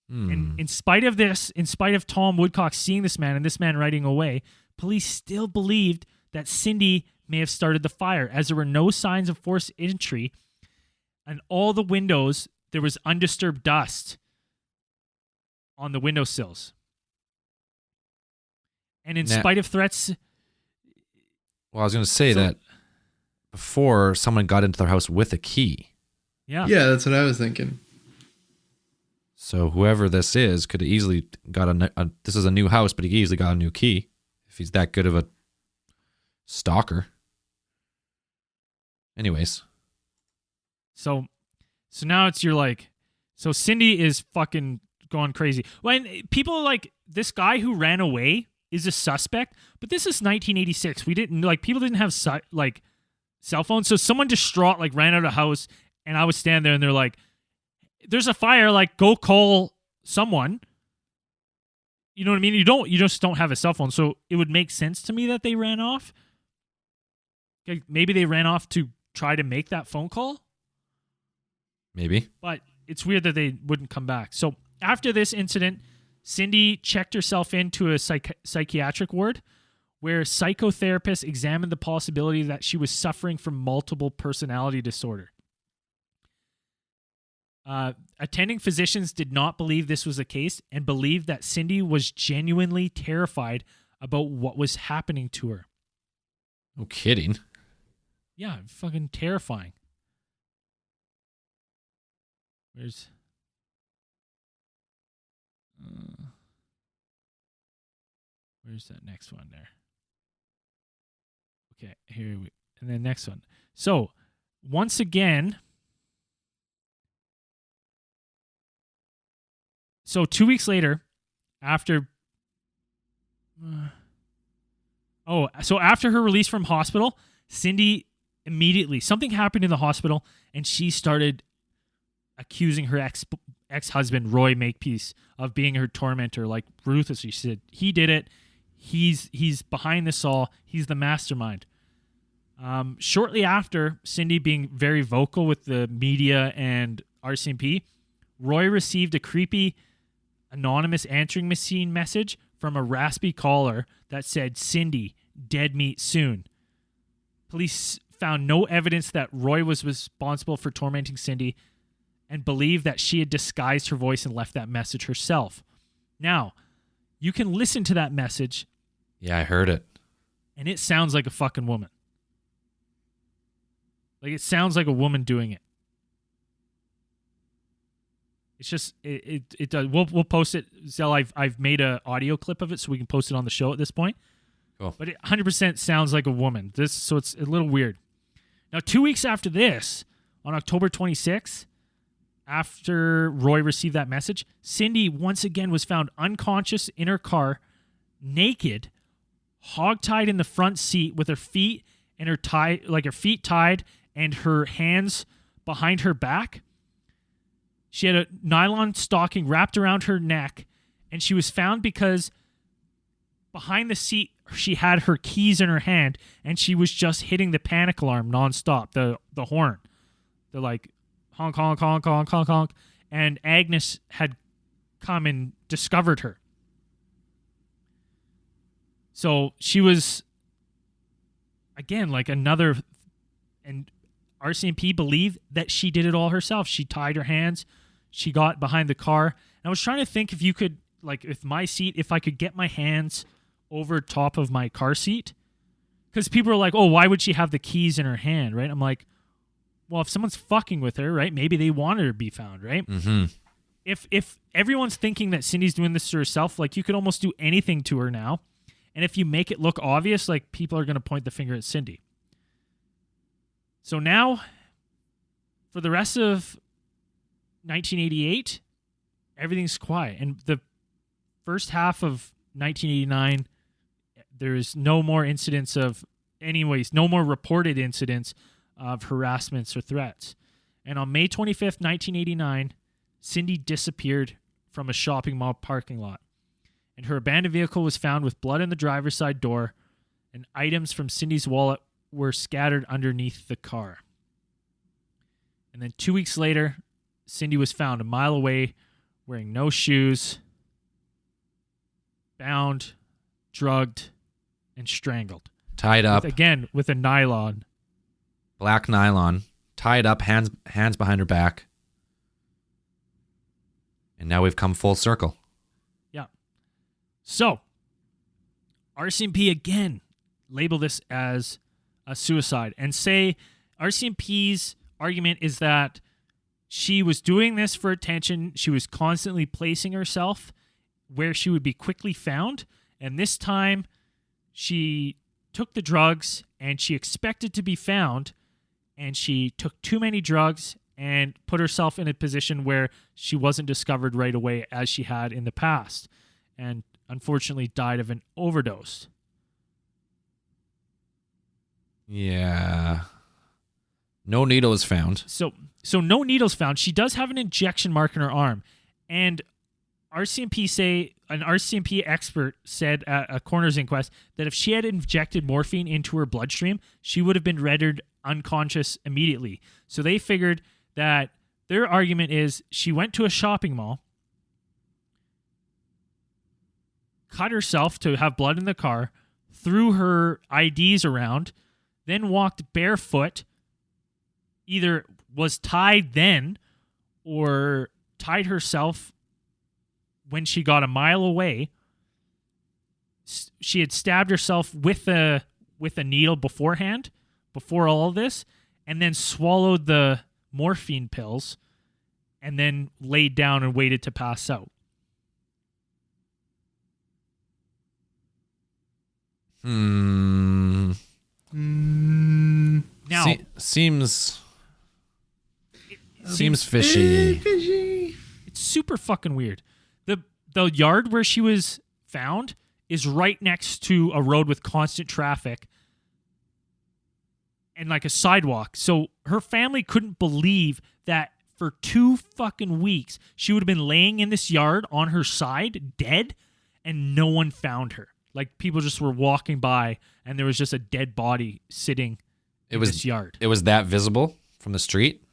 And in spite of Tom Woodcock seeing this man and this man riding away, police still believed that Cindy may have started the fire, as there were no signs of forced entry, and all the windows, there was undisturbed dust on the windowsills. And in spite of threats... Well, I was going to say that before someone got into their house with a key. Yeah. Yeah, that's what I was thinking. So whoever this is could have easily got this is a new house, but he easily got a new key if he's that good of a stalker. Anyways. So now it's so Cindy is fucking going crazy. When people are like, this guy who ran away is a suspect, but this is 1986. People didn't have cell phones. So someone distraught ran out of the house, and I would stand there and they're like, there's a fire, go call someone. You know what I mean? You just don't have a cell phone. So it would make sense to me that they ran off. Maybe they ran off to try to make that phone call. Maybe. But it's weird that they wouldn't come back. So after this incident, Cindy checked herself into a psychiatric ward where psychotherapists examined the possibility that she was suffering from multiple personality disorder. Attending physicians did not believe this was the case and believed that Cindy was genuinely terrified about what was happening to her. No kidding. Yeah, fucking terrifying. Where's that next one there? Okay, here we, and then next one. So, once again, 2 weeks later, after after her release from hospital, Cindy immediately, something happened in the hospital, and she started accusing her ex-husband, Roy Makepeace, of being her tormentor, like ruthlessly. She said, he did it. He's behind this all. He's the mastermind. Shortly after Cindy being very vocal with the media and RCMP, Roy received a creepy anonymous answering machine message from a raspy caller that said, "Cindy, dead meat soon." Police found no evidence that Roy was responsible for tormenting Cindy and believed that she had disguised her voice and left that message herself. Now, you can listen to that message. Yeah, I heard it. And it sounds like a fucking woman. Like, it sounds like a woman doing it. It's just, it does. We'll post it. Zell, I've made an audio clip of it so we can post it on the show at this point. Cool. But it 100% sounds like a woman. So it's a little weird. Now, 2 weeks after this, on October 26th, after Roy received that message, Cindy once again was found unconscious in her car, naked, hogtied in the front seat with her feet and her feet tied and her hands behind her back. She had a nylon stocking wrapped around her neck, and she was found because behind the seat she had her keys in her hand, and she was just hitting the panic alarm nonstop, the horn. They're like honk, honk, honk, honk, honk, honk, and Agnes had come and discovered her. So she was, again, like another, and RCMP believed that she did it all herself. She tied her hands. She got behind the car. And I was trying to think if you could, like, with my seat, if I could get my hands over top of my car seat. Because people are like, oh, why would she have the keys in her hand, right? I'm like, well, if someone's fucking with her, right, maybe they want her to be found, right? Mm-hmm. If everyone's thinking that Cindy's doing this to herself, like, you could almost do anything to her now. And if you make it look obvious, like, people are going to point the finger at Cindy. So now, for the rest of 1988, everything's quiet. And the first half of 1989, there's no more incidents of, no more reported incidents of harassments or threats. And on May 25th, 1989, Cindy disappeared from a shopping mall parking lot. And her abandoned vehicle was found with blood in the driver's side door, and items from Cindy's wallet were scattered underneath the car. And then 2 weeks later, Cindy was found a mile away, wearing no shoes, bound, drugged, and strangled. Tied up. With a nylon. Black nylon. Tied up, hands behind her back. And now we've come full circle. Yeah. So, RCMP again label this as a suicide and say RCMP's argument is that she was doing this for attention. She was constantly placing herself where she would be quickly found. And this time she took the drugs and she expected to be found, and she took too many drugs and put herself in a position where she wasn't discovered right away as she had in the past, and unfortunately died of an overdose. Yeah. No needle was found. So no needles found. She does have an injection mark in her arm. And an RCMP expert said at a coroner's inquest that if she had injected morphine into her bloodstream, she would have been rendered unconscious immediately. So they figured that their argument is she went to a shopping mall, cut herself to have blood in the car, threw her IDs around, then walked barefoot, either was tied then or tied herself when she got a mile away. She had stabbed herself with a needle beforehand, before all of this, and then swallowed the morphine pills and then laid down and waited to pass out. Hmm. Now, Seems fishy. it's super fucking weird. The yard where she was found is right next to a road with constant traffic and like a sidewalk. So her family couldn't believe that for 2 fucking weeks she would have been laying in this yard on her side, dead, and no one found her. Like, people just were walking by and there was just a dead body sitting in this yard. It was that visible from the street?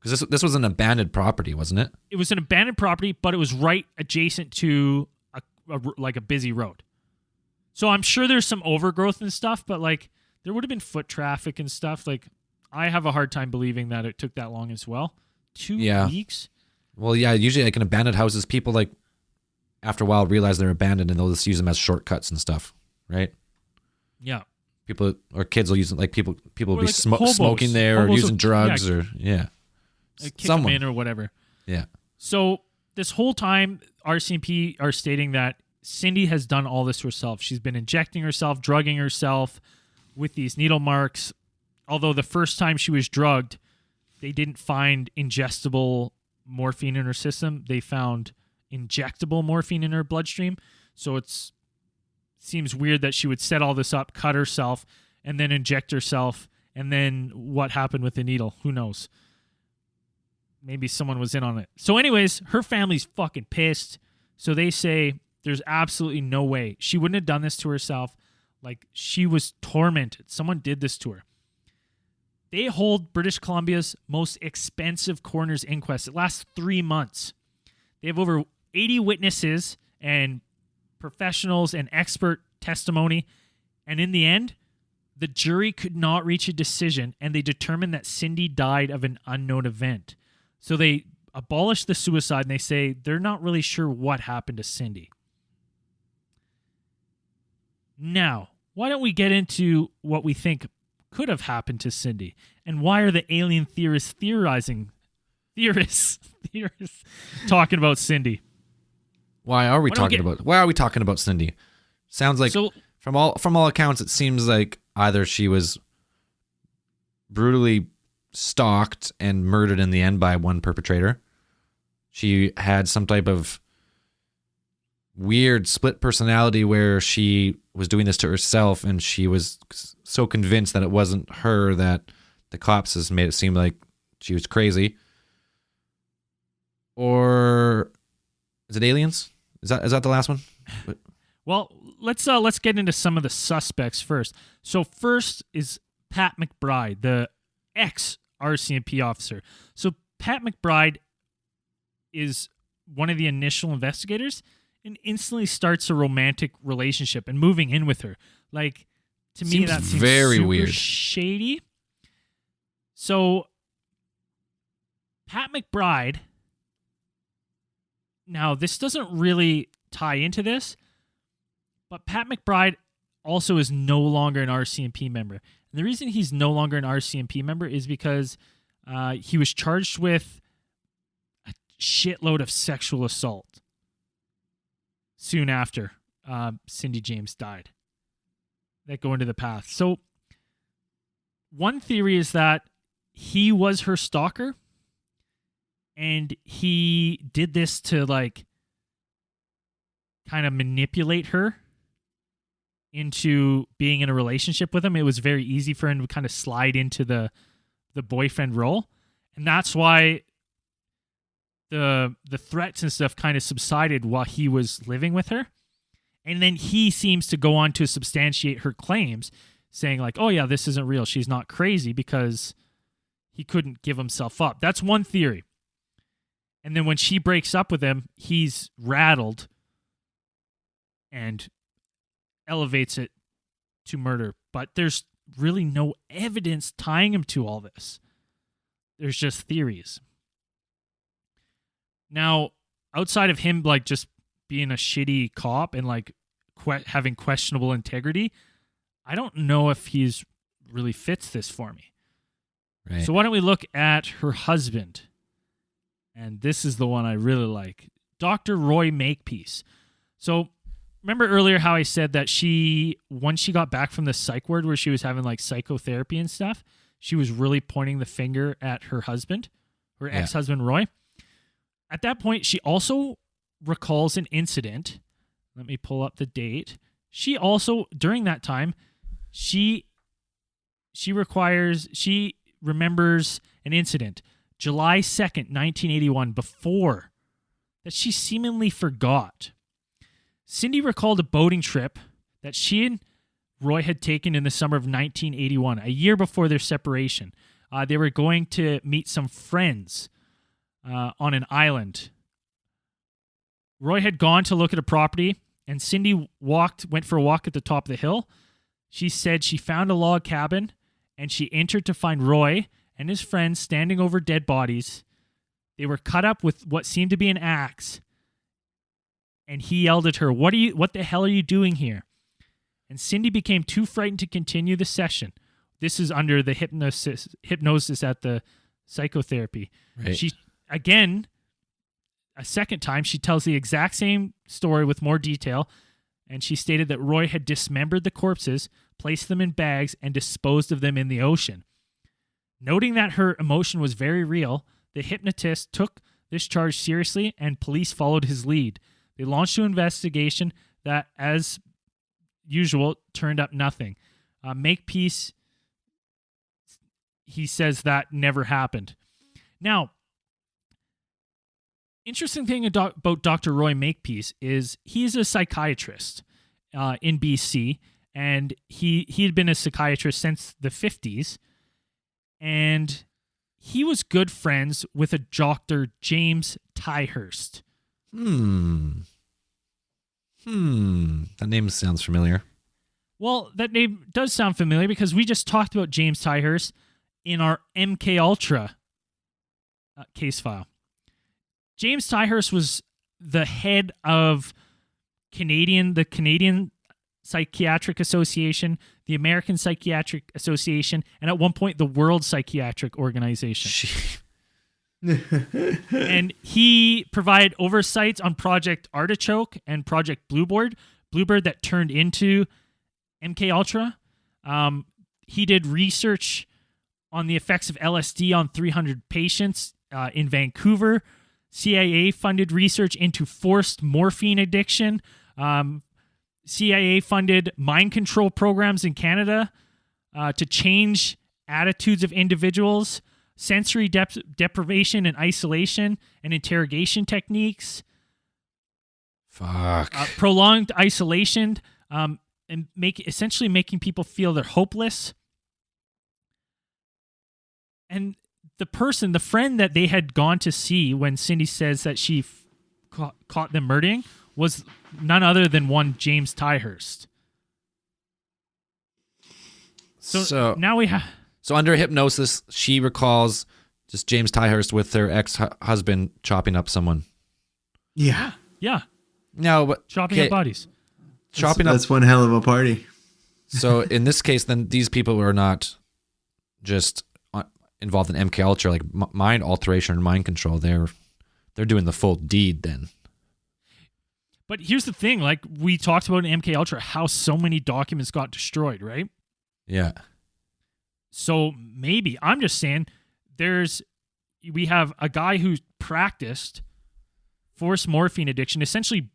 Because this was an abandoned property, wasn't it? It was an abandoned property, but it was right adjacent to a busy road. So I'm sure there's some overgrowth and stuff, but like there would have been foot traffic and stuff. Like, I have a hard time believing that it took that long as well. 2 weeks? Well, yeah, usually like in abandoned houses, people like after a while realize they're abandoned and they'll just use them as shortcuts and stuff, right? Yeah. People or kids will use it, like people will Or be like hobos. smoking there or Hobos using will- drugs yeah. or Kick them in or whatever. Yeah. So this whole time, RCMP are stating that Cindy has done all this herself. She's been injecting herself, drugging herself with these needle marks. Although the first time she was drugged, they didn't find ingestible morphine in her system. They found injectable morphine in her bloodstream. So it seems weird that she would set all this up, cut herself, and then inject herself. And then what happened with the needle? Who knows? Maybe someone was in on it. So anyways, her family's fucking pissed. So they say there's absolutely no way. She wouldn't have done this to herself. Like, she was tormented. Someone did this to her. They hold British Columbia's most expensive coroner's inquest. It lasts 3 months. They have over 80 witnesses and professionals and expert testimony. And in the end, the jury could not reach a decision, and they determined that Cindy died of an unknown event. So they abolish the suicide, and they say they're not really sure what happened to Cindy. Now, why don't we get into what we think could have happened to Cindy, and why are the alien theorists talking about Cindy? Why are we Why don't we talking about Cindy? Sounds like So, from all accounts, it seems like either she was brutally stalked and murdered in the end by one perpetrator. She had some type of weird split personality where she was doing this to herself, and she was so convinced that it wasn't her that the cops has made it seem like she was crazy. Or is it aliens? Is that the last one? well, let's get into some of the suspects first. So first is Pat McBride, the ex-RCMP officer. So Pat McBride is one of the initial investigators and instantly starts a romantic relationship and moving in with her. Like, to me, that seems very super weird. shady. So Pat McBride, now this doesn't really tie into this, but Pat McBride also is no longer an RCMP member. And the reason he's no longer an RCMP member is because he was charged with a shitload of sexual assault soon after Cindy James died. That go into the past. So one theory is that he was her stalker, and he did this to like kind of manipulate her into being in a relationship with him. It was very easy for him to kind of slide into the boyfriend role. And that's why the threats and stuff kind of subsided while he was living with her. And then he seems to go on to substantiate her claims, saying like, oh yeah, this isn't real. She's not crazy, because he couldn't give himself up. That's one theory. And then when she breaks up with him, he's rattled and elevates it to murder. But there's really no evidence tying him to all this. There's just theories. Now, outside of him like just being a shitty cop and like having questionable integrity, I don't know if he's really fits this for me. Right. So why don't we look at her husband? And this is the one I really like. Dr. Roy Makepeace. So remember earlier how I said that once she got back from the psych ward where she was having like psychotherapy and stuff, she was really pointing the finger at her husband, her ex-husband Roy. At that point, she also recalls an incident. Let me pull up the date. She also, during that time, she remembers an incident, July 2nd, 1981, before that she seemingly forgot. Cindy recalled a boating trip that she and Roy had taken in the summer of 1981, a year before their separation. They were going to meet some friends on an island. Roy had gone to look at a property, and Cindy went for a walk at the top of the hill. She said she found a log cabin, and she entered to find Roy and his friends standing over dead bodies. They were cut up with what seemed to be an axe. And he yelled at her, what the hell are you doing here? And Cindy became too frightened to continue the session. This is under the hypnosis at the psychotherapy. Right. She, again, a second time, she tells the exact same story with more detail. And she stated that Roy had dismembered the corpses, placed them in bags, and disposed of them in the ocean. Noting that her emotion was very real, the hypnotist took this charge seriously, and police followed his lead. They launched an investigation that, as usual, turned up nothing. Makepeace, he says that never happened. Now, interesting thing about Dr. Roy Makepeace is he's a psychiatrist in BC, and he had been a psychiatrist since the 50s, and he was good friends with a Dr. James Tyhurst. That name sounds familiar. Well, that name does sound familiar because we just talked about James Tyhurst in our MK Ultra case file. James Tyhurst was the head of the Canadian Psychiatric Association, the American Psychiatric Association, and at one point the World Psychiatric Organization. And he provided oversights on Project Artichoke and Project Bluebird that turned into MK Ultra. He did research on the effects of LSD on 300 patients in Vancouver. CIA funded research into forced morphine addiction. CIA funded mind control programs in Canada to change attitudes of individuals, sensory deprivation and isolation, and interrogation techniques. Fuck. Prolonged isolation, and essentially making people feel they're hopeless. And the friend that they had gone to see when Cindy says that she caught them murdering was none other than one James Tyhurst. So now we have... So under hypnosis, she recalls just James Tyhurst with her ex-husband chopping up someone. Yeah. Yeah. No, but... Chopping up bodies. That's one hell of a party. So in this case, then these people are not just involved in MK Ultra, like mind alteration and mind control. They're doing the full deed then. But here's the thing, like we talked about in MK Ultra, how so many documents got destroyed, right? Yeah. So maybe, I'm just saying, we have a guy who practiced forced morphine addiction, essentially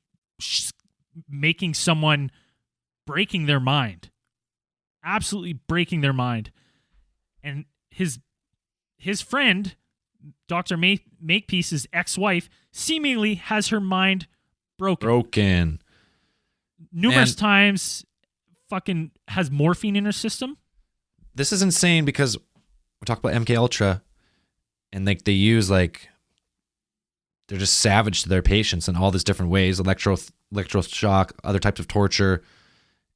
making someone breaking their mind, absolutely breaking their mind. And his friend, Dr. Makepeace's ex-wife, seemingly has her mind broken. Numerous times, fucking has morphine in her system. This is insane because we talk about MK Ultra, and they use like they're just savage to their patients in all these different ways, electroshock, other types of torture,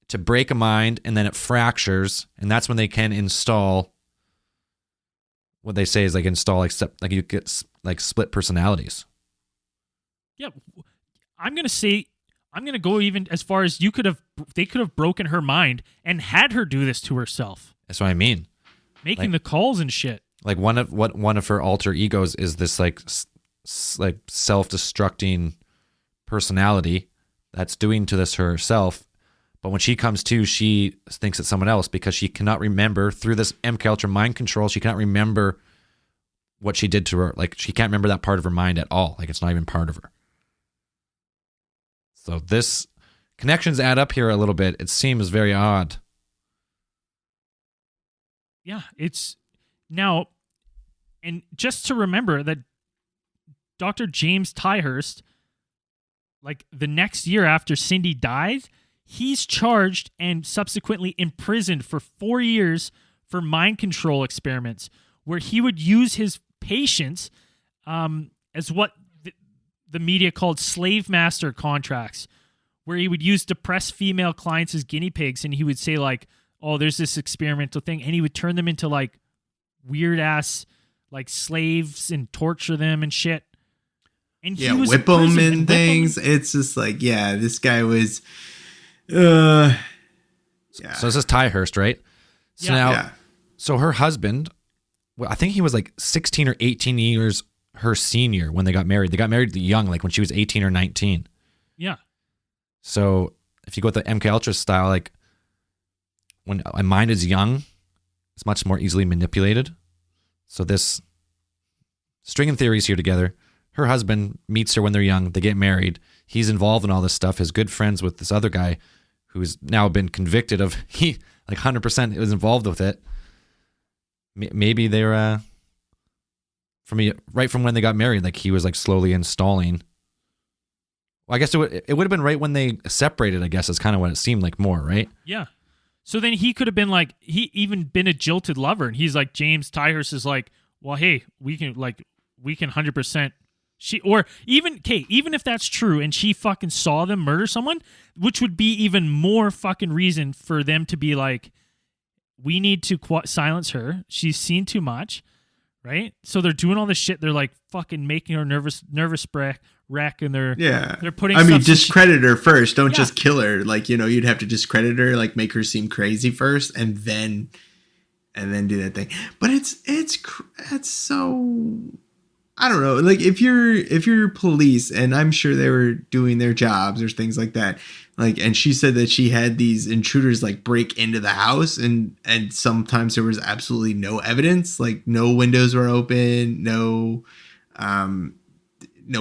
to break a mind, and then it fractures, and that's when they can install what they say is like you get like split personalities. Yeah, I'm gonna go even as far as they could have broken her mind and had her do this to herself, That's what I mean. making Like- the calls and shit. Like one of her alter egos is this like like self-destructing personality that's doing to this herself. But when she comes to, she thinks it's someone else because she cannot remember through this MK Ultra mind control. She cannot remember what she did to her. Like she can't remember that part of her mind at all. Like it's not even part of her. So this connections add up here a little bit. It seems very odd. Yeah, it's now, and just to remember that Dr. James Tyhurst, like the next year after Cindy dies, he's charged and subsequently imprisoned for 4 years for mind control experiments, where he would use his patients as what the media called slave master contracts, where he would use depressed female clients as guinea pigs, and he would say like, oh, there's this experimental thing, and he would turn them into like weird ass like slaves and torture them and shit. And Yeah, he was whip in prison them and and whip 'em. things. It's just like, yeah, this guy was. Yeah. So this is Tyhurst, right? So Yeah. now, Yeah. so her husband, well, I think he was like 16 or 18 years her senior when they got married. They got married young, like when she was 18 or 19. Yeah. So if you go with the MK Ultra style, like when a mind is young, it's much more easily manipulated. So this stringing theories here together. Her husband meets her when they're young. They get married. He's involved in all this stuff. His good friends with this other guy who's now been convicted of, he like 100% was involved with it. Maybe they're right from when they got married, like he was like slowly installing. Well, I guess it would have been right when they separated, I guess is kind of what it seemed like more, right? Yeah. So then he could have been like, he even been a jilted lover. And he's like, James Tyhurst is like, well, hey, we can 100%. Even if that's true and she fucking saw them murder someone, which would be even more fucking reason for them to be like, we need to silence her. She's seen too much, right? So they're doing all this shit. They're like fucking making her nervous wreck, and they're putting. I mean, stuff discredit her first. Don't Yeah. just kill her. Like, you'd have to discredit her, like make her seem crazy first, and then do that thing. But it's so. I don't know. Like if you're police, and I'm sure they were doing their jobs or things like that. Like, and she said that she had these intruders like break into the house, and sometimes there was absolutely no evidence. Like no windows were open, no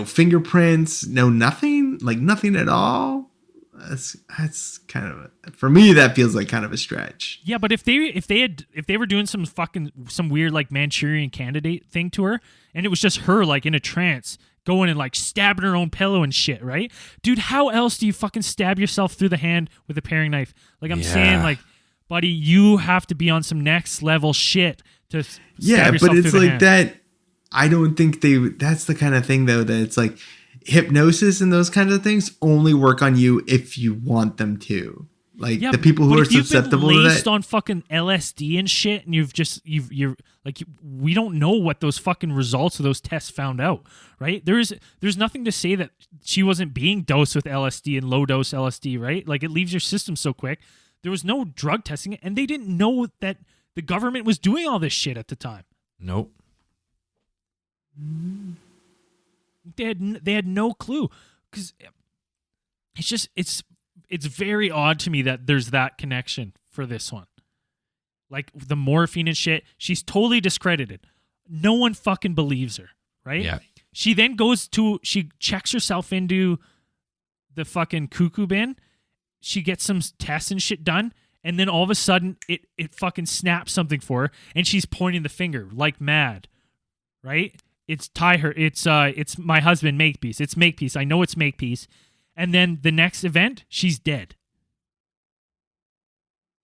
fingerprints, no nothing, like nothing at all. That's kind of, for me, that feels like kind of a stretch. Yeah, but if they were doing some weird like Manchurian Candidate thing to her, and it was just her like in a trance going and like stabbing her own pillow and shit, right? Dude, how else do you fucking stab yourself through the hand with a paring knife? Like I'm saying, like, buddy, you have to be on some next level shit to stab yourself but it's through the like hand. that. I don't think that's the kind of thing though, that it's like hypnosis and those kinds of things only work on you if you want them to. Like Yeah, the people who but are if you've susceptible been to laced that. on fucking LSD and shit, and we don't know what those fucking results of those tests found out, right? There's nothing to say that she wasn't being dosed with LSD and low dose LSD, right? Like it leaves your system so quick. There was no drug testing, and they didn't know that the government was doing all this shit at the time. Nope. They had no clue, because it's very odd to me that there's that connection for this one. Like the morphine and shit, she's totally discredited. No one fucking believes her, right? Yeah. She then she checks herself into the fucking cuckoo bin. She gets some tests and shit done, and then all of a sudden it fucking snaps something for her, and she's pointing the finger like mad, right? It's it's my husband, Makepeace. It's Makepeace. I know it's Makepeace. And then the next event, she's dead.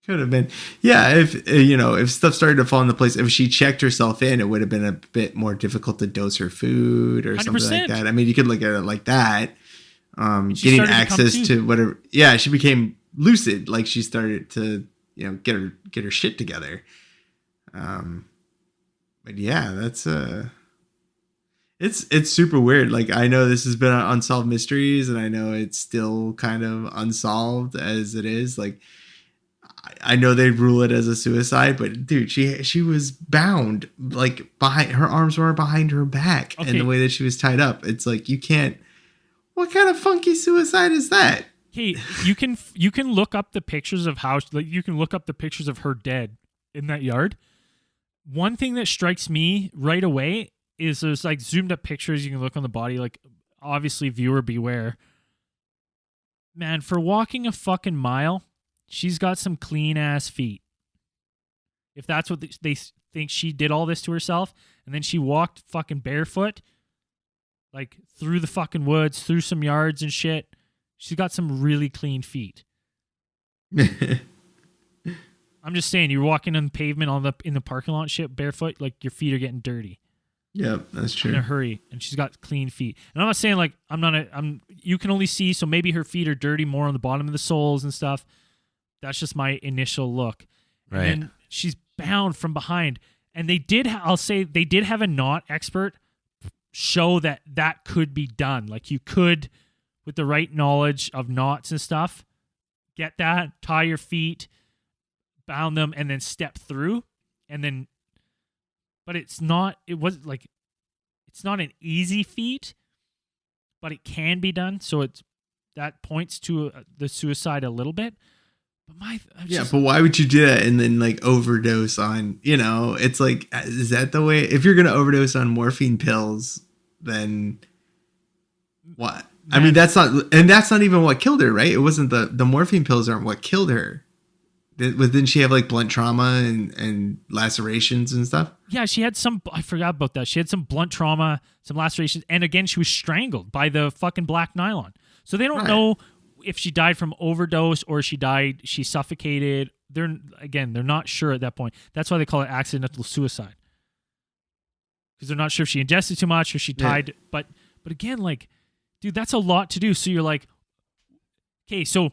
Could have been. Yeah, if stuff started to fall into place, if she checked herself in, it would have been a bit more difficult to dose her food or something 100%. like that. I mean, you could look at it like that. she Getting started to come access to. to whatever. Yeah, she became lucid. Like she started to, get her shit together. But yeah, that's It's super weird. Like, I know this has been on Unsolved Mysteries, and I know it's still kind of unsolved as it is. Like, I know they rule it as a suicide, but dude, she was bound, like, behind her arms were behind her back, Okay. and the way that she was tied up, it's like, you can't. What kind of funky suicide is that? Hey, you can look up the pictures of how, like, you can look up the pictures of her dead in that yard. One thing that strikes me right away is there's like zoomed up pictures you can look on the body, like, obviously viewer beware. Man, for walking a fucking mile, she's got some clean ass feet. If that's what they think, she did all this to herself and then she walked fucking barefoot, like, through the fucking woods, through some yards and shit. She's got some really clean feet. I'm just saying, you're walking on the pavement in the parking lot and shit barefoot, like, your feet are getting dirty. Yep, that's true. In a hurry, and she's got clean feet. And I'm not saying, like, you can only see, so maybe her feet are dirty more on the bottom of the soles and stuff. That's just my initial look. Right. And then she's bound from behind. And they did have a knot expert show that could be done. Like, you could, with the right knowledge of knots and stuff, get that, tie your feet, bound them, and then step through. And then, but it's not an easy feat, but it can be done. So that points to the suicide a little bit. But but why would you do that and then, like, overdose on, it's like, is that the way? If you're going to overdose on morphine pills, then what? I mean, that's not even what killed her, right? It wasn't the morphine pills aren't what killed her. Didn't she have, like, blunt trauma and lacerations and stuff? Yeah, she had I forgot about that. She had some blunt trauma, some lacerations, and again, she was strangled by the fucking black nylon. So they don't know if she died from overdose or she suffocated. They're not sure at that point. That's why they call it accidental suicide. Because they're not sure if she ingested too much or she died. Yeah. But again, like, dude, that's a lot to do. So you're like, okay, so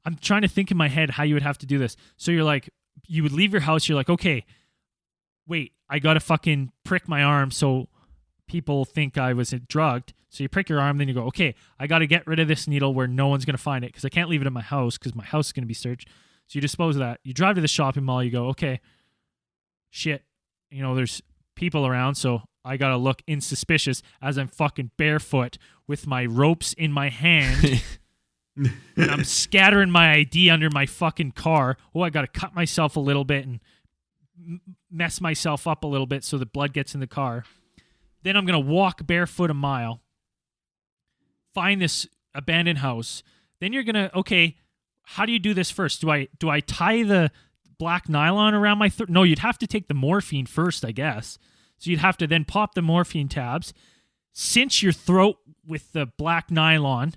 I'm trying to think in my head how you would have to do this. So you're like, you would leave your house. You're like, okay, wait, I got to fucking prick my arm so people think I was drugged. So you prick your arm, then you go, okay, I got to get rid of this needle where no one's going to find it because I can't leave it in my house because my house is going to be searched. So you dispose of that. You drive to the shopping mall. You go, okay, shit, there's people around, so I got to look insuspicious as I'm fucking barefoot with my ropes in my hand. And I'm scattering my ID under my fucking car. Oh, I got to cut myself a little bit and mess myself up a little bit so the blood gets in the car. Then I'm going to walk barefoot a mile, find this abandoned house. Then you're going to, okay, how do you do this first? Do I tie the black nylon around my throat? No, you'd have to take the morphine first, I guess. So you'd have to then pop the morphine tabs, cinch your throat with the black nylon,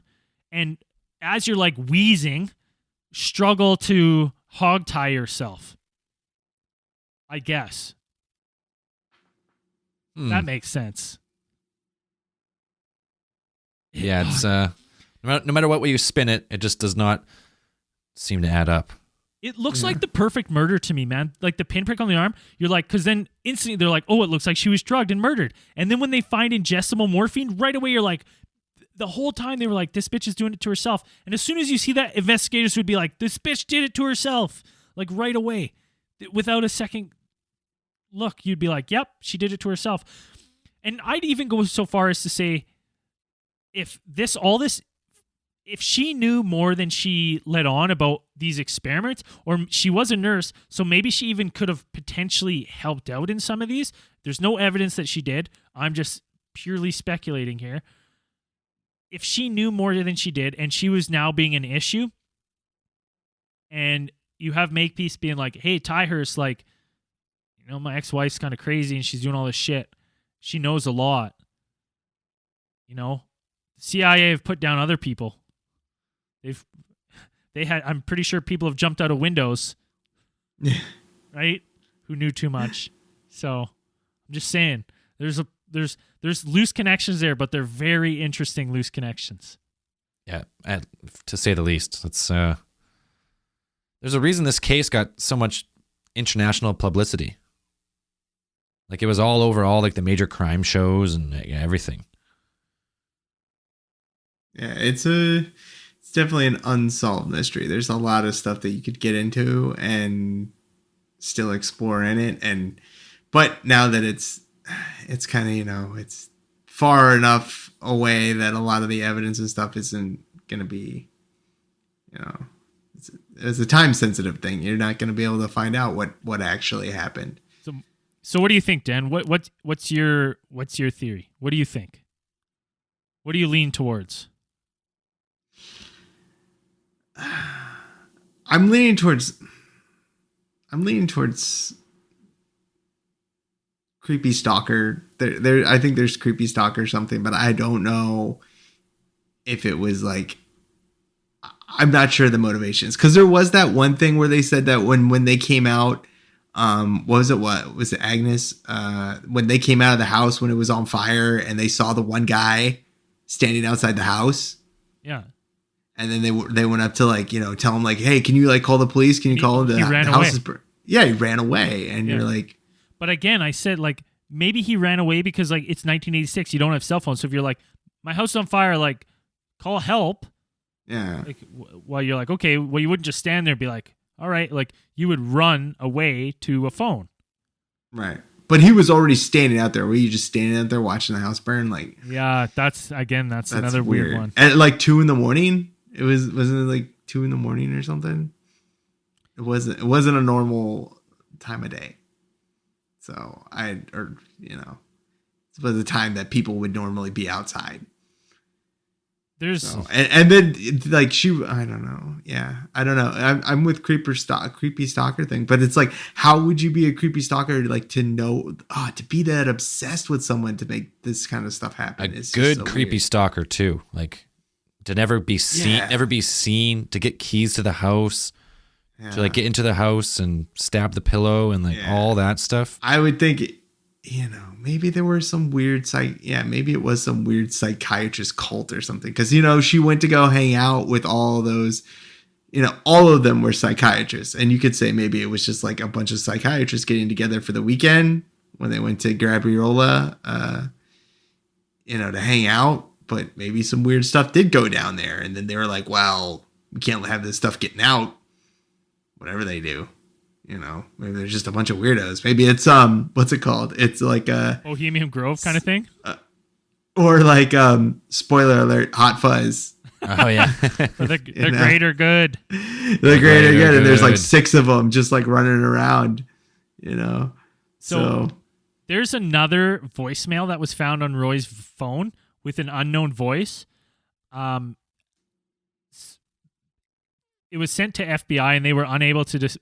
and as you're, like, wheezing, struggle to hog tie yourself. I guess. That makes sense. Yeah, it's no matter what way you spin it, it just does not seem to add up. It looks like the perfect murder to me, man. Like, the pinprick on the arm, you're like, because then instantly they're like, oh, it looks like she was drugged and murdered. And then when they find ingestible morphine, right away you're like, the whole time they were like, this bitch is doing it to herself. And as soon as you see that, investigators would be like, this bitch did it to herself. Like, right away. Without a second look, you'd be like, yep, she did it to herself. And I'd even go so far as to say, if she knew more than she let on about these experiments, or she was a nurse, so maybe she even could have potentially helped out in some of these. There's no evidence that she did. I'm just purely speculating here. If she knew more than she did and she was now being an issue, and you have Makepeace being like, hey, Tyhurst, like, my ex-wife's kind of crazy and she's doing all this shit. She knows a lot. CIA have put down other people. I'm pretty sure people have jumped out of windows. Right? Who knew too much. So I'm just saying, there's loose connections there, but they're very interesting loose connections. Yeah, to say the least. It's there's a reason this case got so much international publicity. Like it was all over all like the major crime shows and everything. Yeah, it's definitely an unsolved mystery. There's a lot of stuff that you could get into and still explore in it, but now that it's kind of, it's far enough away that a lot of the evidence and stuff isn't going to be, it's a time sensitive thing. You're not going to be able to find out what actually happened. So what do you think, Dan? What's your theory? What do you think? What do you lean towards? I'm leaning towards creepy stalker. I think there's creepy stalker or something, but I don't know if it was like, I'm not sure the motivations, because there was that one thing where they said that when they came out, what was it Agnes? When they came out of the house when it was on fire and they saw the one guy standing outside the house. Yeah. And then they went up to tell him hey, can you call the police? Can you call the house is he ran away. And you're like, but again, I said maybe he ran away because it's 1986. You don't have cell phones. So if you're my house is on fire, call help. Yeah. While you're okay, well, you wouldn't just stand there and be all right, you would run away to a phone. Right. But he was already standing out there. Were you just standing out there watching the house burn? Yeah, that's another weird one. At 2 a.m. Wasn't it 2 a.m. or something? It wasn't a normal time of day. So it was a time that people would normally be outside. And then I don't know. Yeah, I don't know. I'm with creepy stalker thing, but it's how would you be a creepy stalker to know to be that obsessed with someone to make this kind of stuff happen? It's good creepy weird. Stalker too, to never be seen, to get keys to the house, to get into the house and stab the pillow and all that stuff. I would think, maybe there were some weird maybe it was some weird psychiatrist cult or something. Cause she went to go hang out with all those, all of them were psychiatrists. And you could say maybe it was just a bunch of psychiatrists getting together for the weekend when they went to Gabriola, to hang out. But maybe some weird stuff did go down there. And then they were well, we can't have this stuff getting out. Whatever they do, maybe there's just a bunch of weirdos. Maybe it's, what's it called? It's a Bohemian Grove kind of thing. Or spoiler alert, Hot Fuzz. Oh yeah. The greater good. The greater good. And there's 6 of them just running around, So there's another voicemail that was found on Roy's phone with an unknown voice. It was sent to FBI, and they were unable to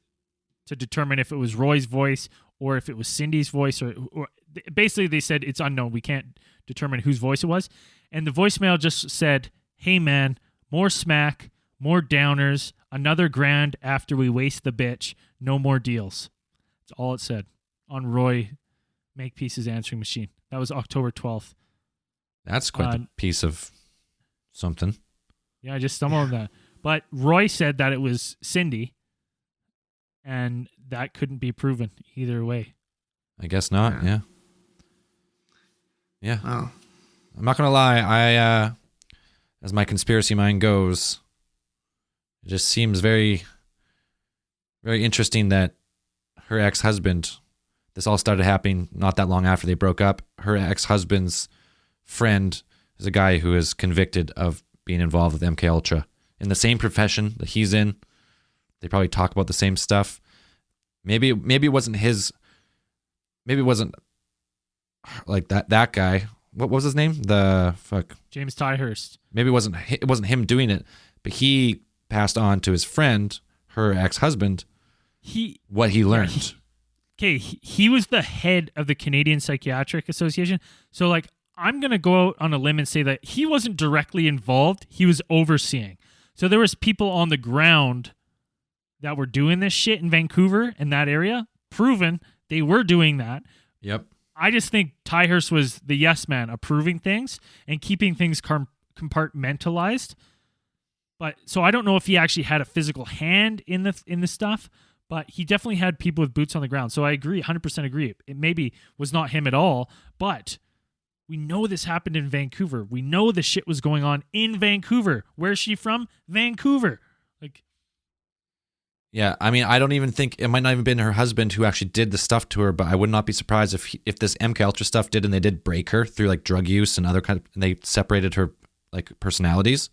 determine if it was Roy's voice or if it was Cindy's voice, or basically they said it's unknown. We can't determine whose voice it was. And the voicemail just said, "Hey man, more smack, more downers, another grand after we waste the bitch, no more deals." That's all it said on Roy Makepeace's answering machine. That was October 12th. That's quite a piece of something. Yeah, I just stumbled on that. But Roy said that it was Cindy, and that couldn't be proven either way. I guess not, yeah. Yeah. Oh. I'm not going to lie. I, as my conspiracy mind goes, it just seems very, very interesting that her ex-husband, this all started happening not that long after they broke up. Her ex-husband's friend is a guy who is convicted of being involved with MKUltra. In the same profession that he's in. They probably talk about the same stuff. Maybe it wasn't his. Maybe it wasn't that guy. What was his name? James Tyhurst. Maybe it wasn't him doing it, but he passed on to his friend, her ex-husband, what he learned. He was the head of the Canadian Psychiatric Association. So I'm going to go out on a limb and say that he wasn't directly involved. He was overseeing. So there was people on the ground that were doing this shit in Vancouver in that area, proven they were doing that. Yep. I just think Tyhurst was the yes man, approving things and keeping things compartmentalized. But so I don't know if he actually had a physical hand in the stuff, but he definitely had people with boots on the ground. So I agree, 100% agree. It maybe was not him at all, but we know this happened in Vancouver. We know the shit was going on in Vancouver. Where's she from? Vancouver. Like, Yeah, I mean, I don't even think it might not even been her husband who actually did the stuff to her, but I would not be surprised if this MK Ultra stuff did, and they did break her through like drug use and other kind of, and they separated her like personalities.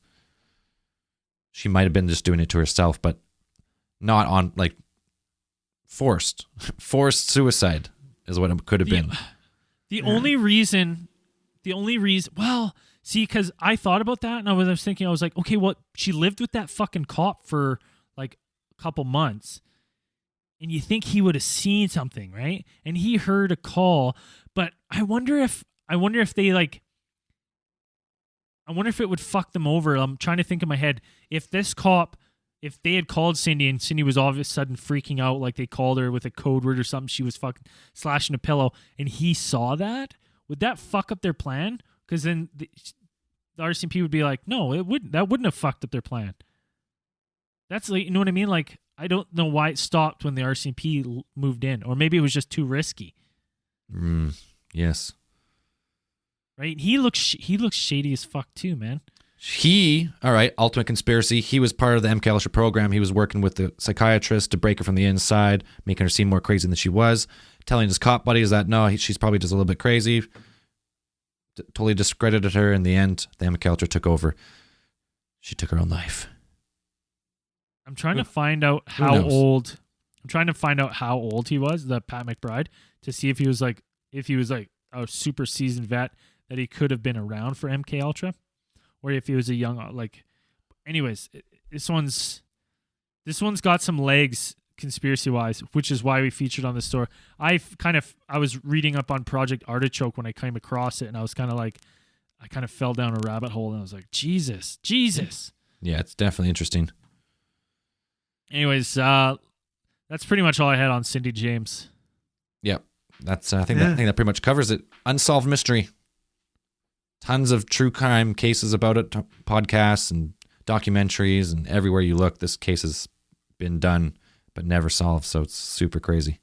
She might have been just doing it to herself, but not on like forced suicide is what it could have been. The only reason, well, see, because I thought about that and I was thinking, I was like, okay, well, she lived with that fucking cop for like a couple months, and you think he would have seen something, right? And he heard a call, but I wonder if they like, I wonder if it would fuck them over. I'm trying to think in my head, if this cop, if they had called Cindy and Cindy was all of a sudden freaking out, like they called her with a code word or something, she was fucking slashing a pillow, and he saw that, would that fuck up their plan? Because then the RCMP would be like, no, it wouldn't. That wouldn't have fucked up their plan. That's like, you know what I mean? Like, I don't know why it stopped when the RCMP moved in, or maybe it was just too risky. Yes. Right? He looks shady as fuck too, man. All right, ultimate conspiracy. He was part of the MK Ultra program. He was working with the psychiatrist to break her from the inside, making her seem more crazy than she was, telling his cop buddies that no, she's probably just a little bit crazy. Totally discredited her. In the end, the MK Ultra took over. She took her own life. I'm trying to find out how old. I'm trying to find out how old he was, the Pat McBride, to see if he was like a super seasoned vet that he could have been around for MK Ultra, or if he was a young like. Anyways, this one's got some legs conspiracy wise, which is why we featured on the store. I was reading up on Project Artichoke when I came across it, and I was kind of like, I kind of fell down a rabbit hole, and I was like, Jesus. Yeah, it's definitely interesting. Anyways, that's pretty much all I had on Cindy James. Yep, that's I think that pretty much covers it. Unsolved mystery. Tons of true crime cases about it, podcasts and documentaries, and everywhere you look, this case has been done but never solved. So it's super crazy.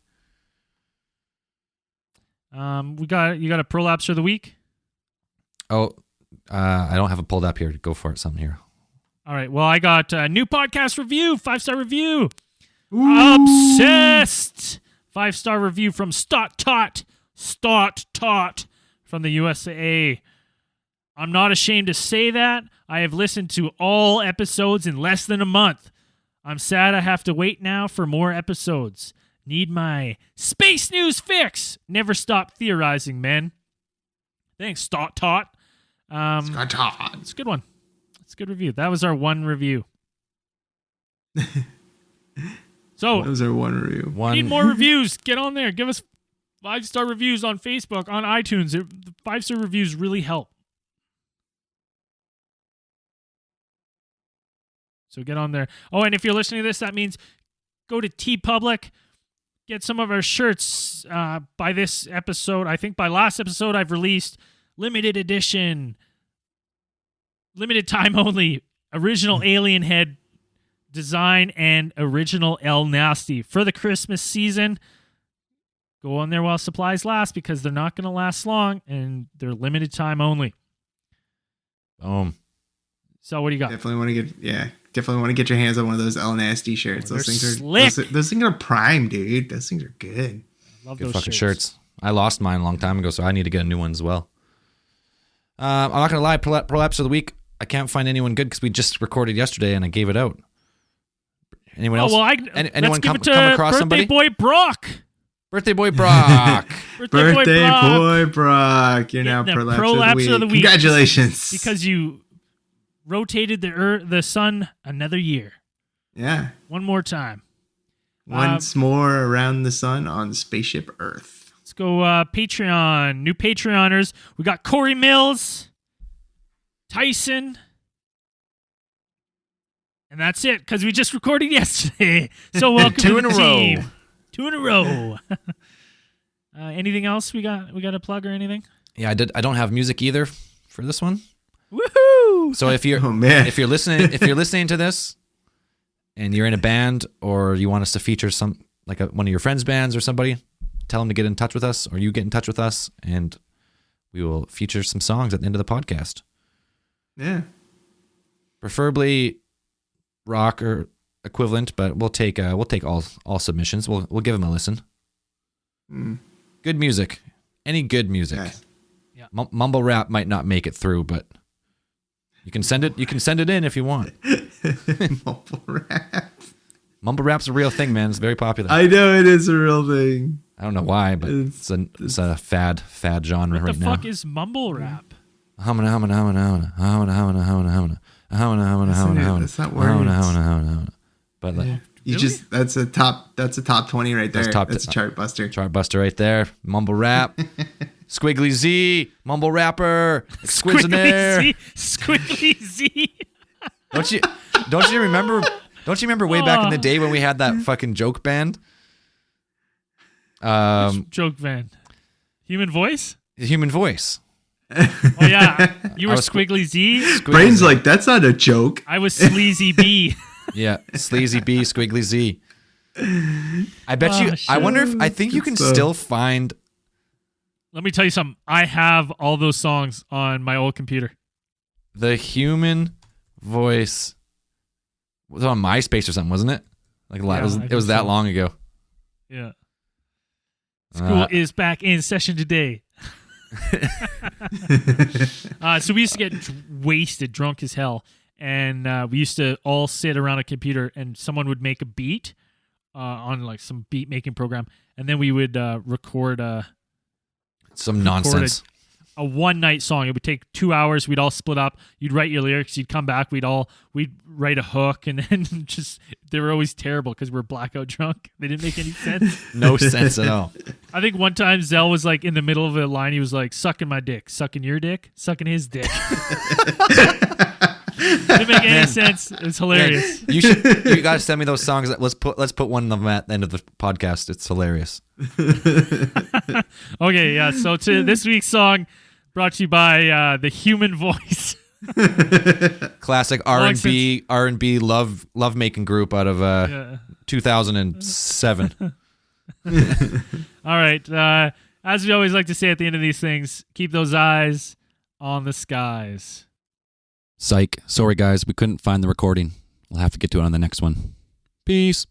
You got a prolapse of the week? Oh, I don't have it pulled up here. Go for it. Something here. All right. Well, I got a new podcast review, 5-star review. Ooh. Obsessed. 5-star review from Stott Tot from the USA. I'm not ashamed to say that. I have listened to all episodes in less than a month. I'm sad I have to wait now for more episodes. Need my space news fix. Never stop theorizing, men. Thanks, Stott Tot. Scott Todd. It's a good one. It's a good review. That was our one review. So that was our one review. We need more reviews. Get on there. Give us 5-star reviews on Facebook, on iTunes. The 5-star reviews really help. So get on there. Oh, and if you're listening to this, that means go to TeePublic, get some of our shirts. By this episode, I think by last episode, I've released limited edition, limited time only, original alien head design and original El Nasty for the Christmas season. Go on there while supplies last, because they're not going to last long and they're limited time only. So what do you got? Definitely want to get your hands on one of those El Nasty shirts. Those things are slick. Those things are prime, dude. Those things are good. Love good those fucking shirts. I lost mine a long time ago, so I need to get a new one as well. I'm not gonna lie, prolapse of the week. I can't find anyone good because we just recorded yesterday and I gave it out. Anyone else? Anyone come across somebody? Birthday boy Brock. Birthday boy Brock. Birthday boy Brock. You're now prolapse of the week. Congratulations. Because you rotated the sun another year. Yeah. One more time. Once more around the sun on Spaceship Earth. Let's go Patreon. New Patreoners. We got Corey Mills, Tyson, and that's it, because we just recorded yesterday. So welcome to the team. 2 in a row. Anything else we got to plug or anything? Yeah, I don't have music either for this one. Woohoo! So if you're listening to this and you're in a band, or you want us to feature one of your friends' bands or somebody, tell them to get in touch with us, or you get in touch with us, and we will feature some songs at the end of the podcast. Yeah. Preferably rock or equivalent, but we'll take all submissions. We'll give them a listen. Good music, any good music. Nice. Mumble rap might not make it through, but you can send it. You can send it in if you want. Mumble rap. Mumble rap's a real thing, man. It's very popular. I know it is a real thing. I don't know why, but it's a fad genre What right the now. fuck is mumble rap? That's not words. But like, You Really? just that's a top 20 right there. That's a chart buster. chart buster right there. Mumble rap. Squiggly Z. Mumble rapper. Squizzinaire. Squiggly Z. Don't you remember? Don't you remember way back in the day when we had that fucking joke band? Joke van. Human voice? The Human Voice. Oh yeah. You were I was Squiggly Z. Brain's like, that's not a joke. I was Sleazy B. Yeah, Sleazy B, Squiggly Z. I bet Oh, you. I shit. wonder if I think you can stuff. still find. Let me tell you something. I have all those songs on my old computer. The Human Voice was on MySpace or something, wasn't it? Like Yeah, it was I that think so. long ago. Yeah. School Uh, is back in session today. So we used to get wasted, drunk as hell, and we used to all sit around a computer, and someone would make a beat on like some beat making program, and then we would record Some nonsense. a one night song. It would take 2 hours. We'd all split up. You'd write your lyrics. You'd come back. We'd write a hook, and then just they were always terrible because we're blackout drunk. They didn't make any sense. No sense at all. I think one time Zell was like in the middle of a line. He was like, "Sucking my dick, sucking your dick, sucking his dick." Didn't make any sense. It was hilarious. You gotta send me those songs. Let's put one of them at the end of the podcast. It's hilarious. Okay, yeah. So to this week's song, brought to you by the Human Voice. Classic R&B love making group out of Yeah. 2007. All right. As we always like to say at the end of these things, keep those eyes on the skies. Psych. Sorry, guys. We couldn't find the recording. We'll have to get to it on the next one. Peace.